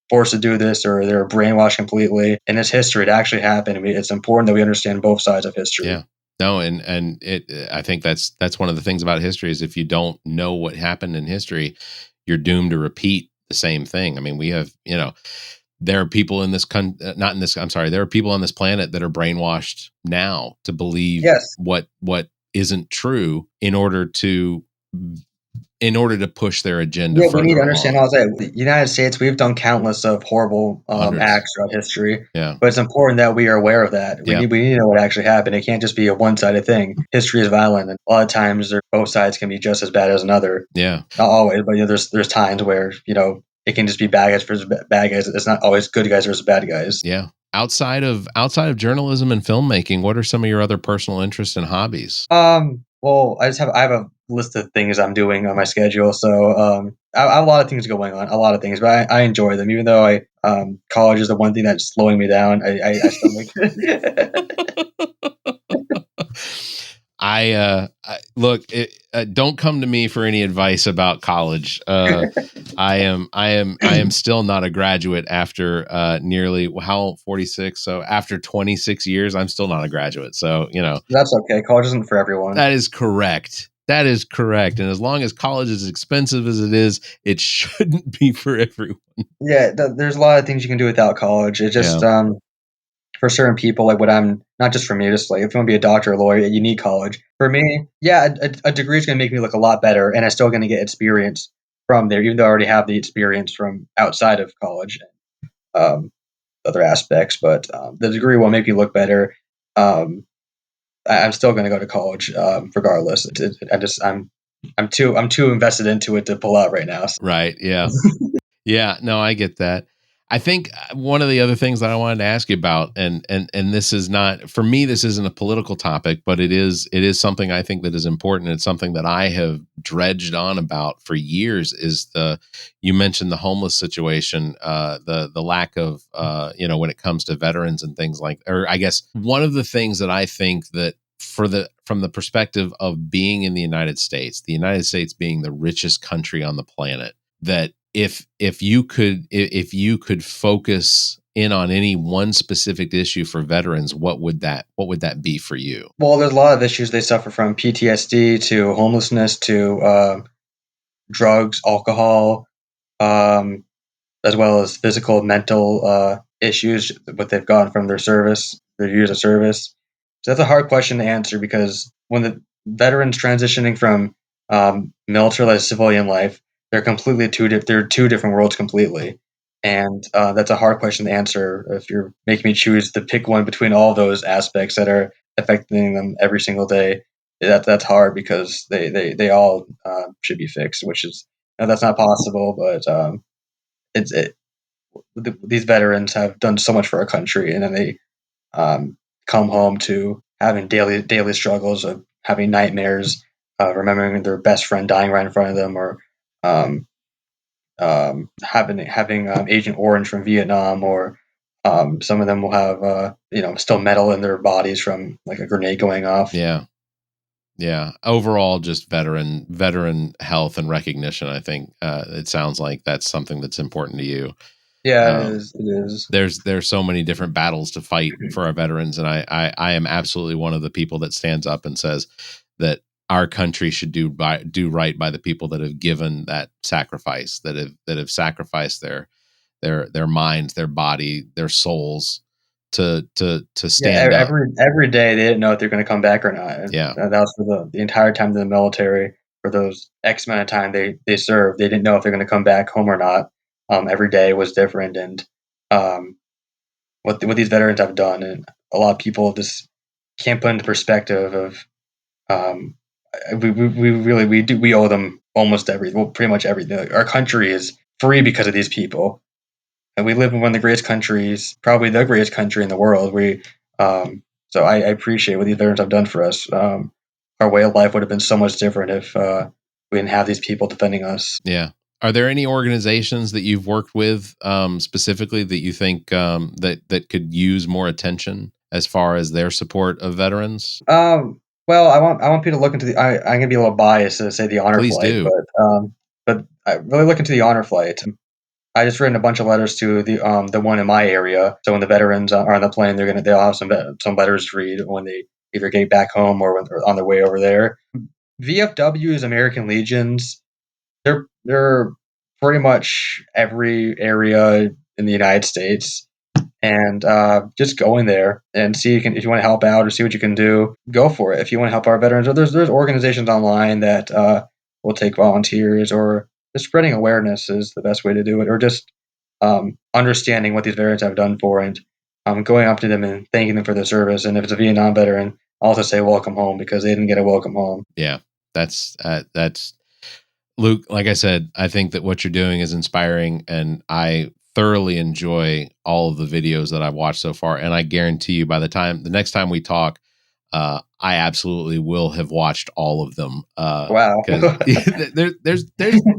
forced to do this, or they were brainwashed completely. And it's history. It actually happened. It's important that we understand both sides of history. Yeah. No, and I think that's one of the things about history, is if you don't know what happened in history, you're doomed to repeat the same thing. I mean, we have, there are people in this not in this, I'm sorry, there are people on this planet that are brainwashed now to believe Yes. what isn't true, in order to push their agenda Yeah, we need further to understand along. all that. The United States, we've done countless of horrible Hundreds. acts throughout history, Yeah. but it's important that we are aware of that. Yeah. We need to know what actually happened. It can't just be a one-sided thing. History is violent, and a lot of times both sides can be just as bad as another. Yeah. Not always, but there's times where it can just be bad guys versus bad guys. It's not always good guys versus bad guys. Yeah. Outside of journalism and filmmaking, what are some of your other personal interests and hobbies? Well, I have a list of things I'm doing on my schedule. So, I have a lot of things going on, a lot of things, but I enjoy them. Even though college is the one thing that's slowing me down. I still make. I look. Don't come to me for any advice about college. I am still not a graduate after nearly, how, 46. So after 26 years, I'm still not a graduate. So That's okay. College isn't for everyone. that is correct. That is correct. And as long as college is expensive as it is, it shouldn't be for everyone. Yeah, there's a lot of things you can do without college. It just Yeah. for certain people, like what I'm not just for me, just like if you want to be a doctor or a lawyer, you need college. For me, yeah, a degree is going to make me look a lot better, and I'm still going to get experience from there, even though I already have the experience from outside of college, um, other aspects. But the degree will make me look better. I'm still going to go to college regardless. I'm too invested into it to pull out right now. So. Right. Yeah. Yeah, no, I get that. I think one of the other things that I wanted to ask you about, and this is not, for me, this isn't a political topic, but it is something I think that is important. It's something that I have dredged on about for years. Is you mentioned the homeless situation, the lack of when it comes to veterans and things like, or I guess one of the things that I think that from the perspective of being in the United States being the richest country on the planet, that if you could focus in on any one specific issue for veterans, what would that be for you? Well, there's a lot of issues they suffer from: PTSD to homelessness to drugs, alcohol, um, as well as physical, mental issues what they've gotten from their service, their years of service. So that's a hard question to answer because when the veterans transitioning from military life to civilian life, they're two different worlds completely, and that's a hard question to answer if you're making me choose to pick one between all those aspects that are affecting them every single day. That's hard because they all should be fixed, which is that's not possible, but it's these veterans have done so much for our country, and then they come home to having daily struggles of having nightmares, remembering their best friend dying right in front of them, or um, having Agent Orange from Vietnam, or some of them will have still metal in their bodies from like a grenade going off. Yeah. Overall, just veteran health and recognition. I think it sounds like that's something that's important to you. Yeah, it Um, is. It is. there's so many different battles to fight for our veterans, and I am absolutely one of the people that stands up and says that our country should do right by the people that have given that sacrifice, that have sacrificed their minds, their body, their souls to Yeah, stand up. every day they didn't know if they're going to come back or not. And Yeah. that was for the entire time in the military. For those X amount of time they served, they didn't know if they're going to come back home or not. Every day was different, and um, what these veterans have done, and a lot of people just can't put into perspective of um, we owe them almost everything. Well, pretty much everything. Our country is free because of these people, and we live in one of the greatest countries, probably the greatest country in the world. So I appreciate what these veterans have done for us. Our way of life would have been so much different if we didn't have these people defending us. Yeah. Are there any organizations that you've worked with specifically that you think that could use more attention as far as their support of veterans? Well, I want people to look into the. I'm gonna be a little biased to say the honor Please flight, do. but I really look into the honor flight. I just written a bunch of letters to the one in my area. So when the veterans are on the plane, they'll have some letters to read when they either get back home or when they're on their way over there. VFWs, American Legions, they're pretty much every area in the United States, and just go in there and see if you want to help out or see what you can do. Go for it if you want to help our veterans. Or there's organizations online that will take volunteers, or just spreading awareness is the best way to do it, or just understanding what these veterans have done for, and going up to them and thanking them for their service. And if it's a Vietnam veteran, I'll also say welcome home because they didn't get a welcome home. Yeah. That's Luke, like I said, I think that what you're doing is inspiring, and I thoroughly enjoy all of the videos that I've watched so far. And I guarantee you, by the next time we talk, I absolutely will have watched all of them. Wow. Because there's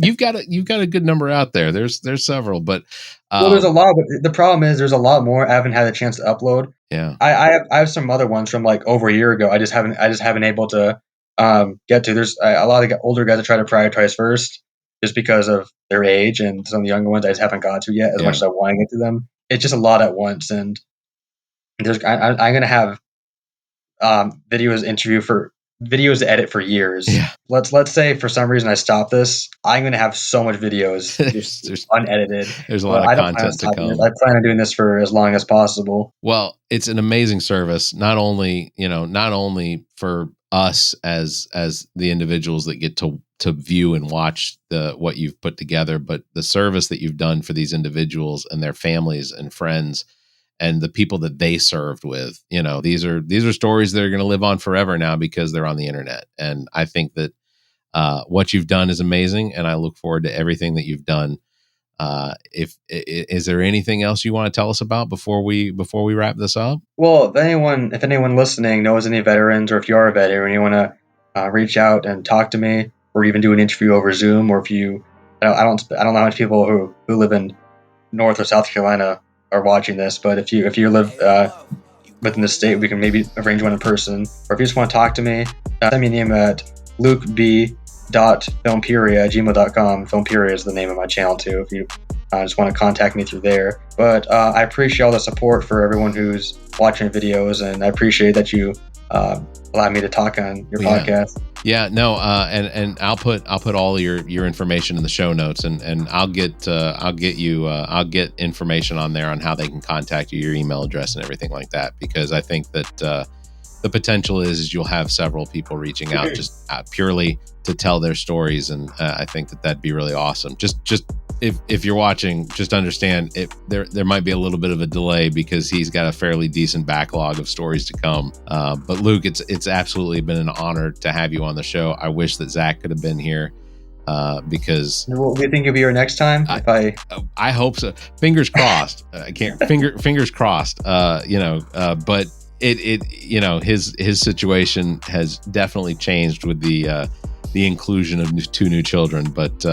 you've got a good number out there. There's several, but Well, there's a lot, but the problem is there's a lot more I haven't had a chance to upload. Yeah. I have some other ones from like over a year ago. I just haven't able to get to. There's a lot of older guys that try to prioritize first, just because of their age, and some of the younger ones I just haven't got to yet as much as I want to get to them. It's just a lot at once, and I'm gonna have videos to edit for years. Yeah. Let's say for some reason I stop this, I'm gonna have so much videos there's unedited. There's a lot of content to come. I plan on doing this for as long as possible. Well, it's an amazing service, not only for us as the individuals that get to view and watch what you've put together, but the service that you've done for these individuals and their families and friends and the people that they served with. These are stories that are going to live on forever now because they're on the internet. And I think that what you've done is amazing, and I look forward to everything that you've done. Is there anything else you want to tell us about before we wrap this up? Well, if anyone listening knows any veterans, or if you are a veteran and you want to reach out and talk to me, or even do an interview over Zoom, or if you, I don't know how many people who live in North or South Carolina are watching this, but if you live within the state, we can maybe arrange one in person. Or if you just want to talk to me, send me an email at lukeb.filmperia@gmail.com. Filmperia is the name of my channel too, if you just want to contact me through there. But I appreciate all the support for everyone who's watching videos, and I appreciate that you allow me to talk on your podcast. Yeah, no, and I'll put all your information in the show notes, and I'll get information on there on how they can contact you, your email address, and everything like that. Because I think that the potential is you'll have several people reaching out just purely to tell their stories, and I think that'd be really awesome. Just if you're watching, just understand there might be a little bit of a delay because he's got a fairly decent backlog of stories to come. But Luke, it's absolutely been an honor to have you on the show. I wish that Zach could have been here because. Well, do you think you'll be here next time? I hope so. Fingers crossed. I can't fingers crossed. But his situation has definitely changed with the inclusion of two new children. But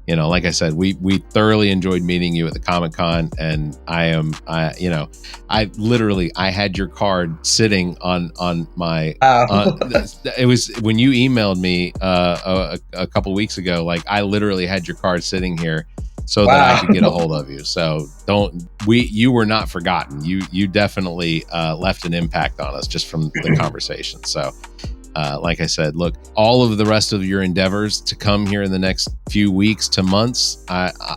like I said, we thoroughly enjoyed meeting you at the Comic-Con, and I had your card sitting on my. It was when you emailed me a couple weeks ago. Like, I literally had your card sitting here so that I could get a hold of you. So you were not forgotten. You definitely left an impact on us just from the conversation. So. Like I said, look, all of the rest of your endeavors to come here in the next few weeks to months,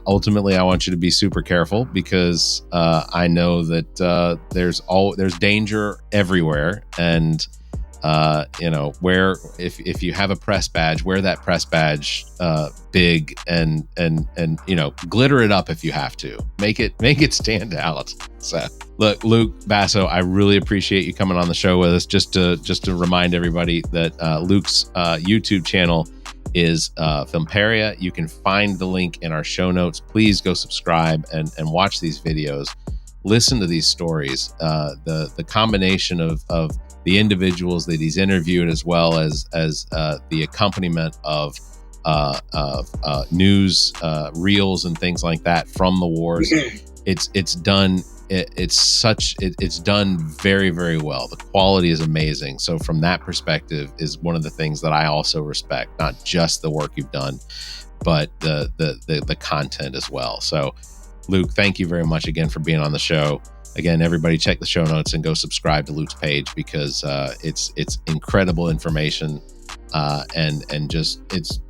ultimately, I want you to be super careful, because I know that there's danger everywhere. And, if you have a press badge, wear that press badge big and glitter it up if you have to. Make it stand out. So look, Luke Basso, I really appreciate you coming on the show with us. Just to remind everybody that Luke's YouTube channel is Filmparia. You can find the link in our show notes. Please go subscribe and watch these videos. Listen to these stories. The combination of the individuals that he's interviewed, as well as the accompaniment of news reels and things like that from the wars. It's done. It's done very, very well. The quality is amazing. So from that perspective is one of the things that I also respect, not just the work you've done, but the content as well. So Luke, thank you very much again for being on the show. Again, everybody check the show notes and go subscribe to Luke's page, because it's incredible information. And just,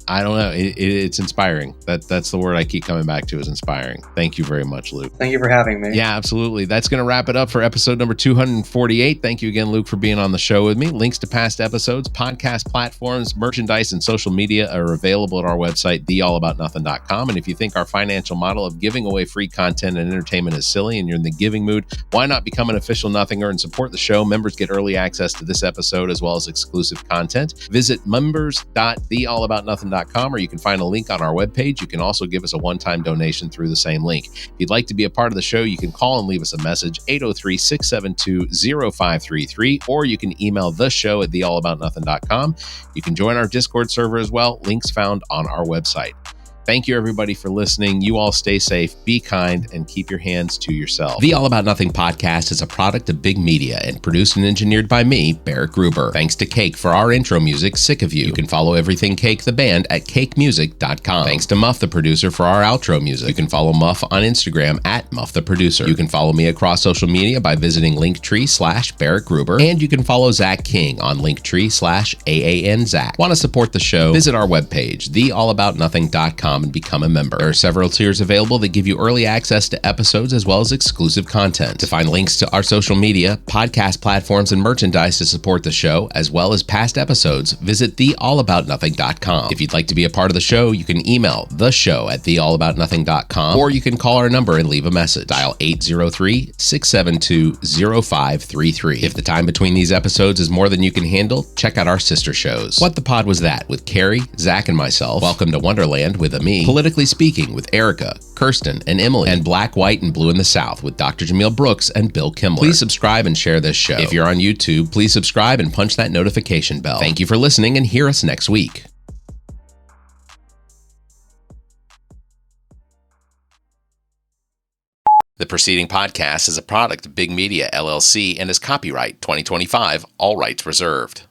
I don't know, it's inspiring. That's the word I keep coming back to, is inspiring. Thank you very much, Luke. Thank you for having me. Yeah, absolutely. That's going to wrap it up for episode number 248. Thank you again, Luke, for being on the show with me. Links to past episodes, podcast platforms, merchandise, and social media are available at our website, theallaboutnothing.com. And if you think our financial model of giving away free content and entertainment is silly and you're in the giving mood, why not become an official Nothinger and support the show? Members get early access to this episode as well as exclusive content. Visit members.theallaboutnothing.com, or you can find a link on our webpage. You can also give us a one-time donation through the same link. If you'd like to be a part of the show, you can call and leave us a message, 803-672-0533, or you can email the show at theallaboutnothing.com. You can join our Discord server as well. Links found on our website. Thank you, everybody, for listening. You all stay safe, be kind, and keep your hands to yourself. The All About Nothing podcast is a product of Big Media and produced and engineered by me, Barrett Gruber. Thanks to Cake for our intro music, Sick of You. You can follow Everything Cake, the band, at cakemusic.com. Thanks to Muff, the producer, for our outro music. You can follow Muff on Instagram at Muff the Producer. You can follow me across social media by visiting Linktree/Barrett Gruber. And you can follow Zach King on Linktree/AANZach. Want to support the show? Visit our webpage, theallaboutnothing.com, and become a member. There are several tiers available that give you early access to episodes as well as exclusive content. To find links to our social media, podcast platforms, and merchandise to support the show, as well as past episodes, visit theallaboutnothing.com. If you'd like to be a part of the show, you can email the show at theallaboutnothing.com, or you can call our number and leave a message. Dial 803-672-0533. If the time between these episodes is more than you can handle, check out our sister shows. What the Pod Was That with Carrie, Zach, and myself. Welcome to Wonderland with Me. Politically Speaking with Erica, Kirsten, and Emily. And Black, White, and Blue in the South with Dr. Jameel Brooks and Bill Kimmler. Please subscribe and share this show. If you're on YouTube, please subscribe and punch that notification bell. Thank you for listening, and hear us next week. The preceding podcast is a product of Big Media, LLC, and is copyright 2025, all rights reserved.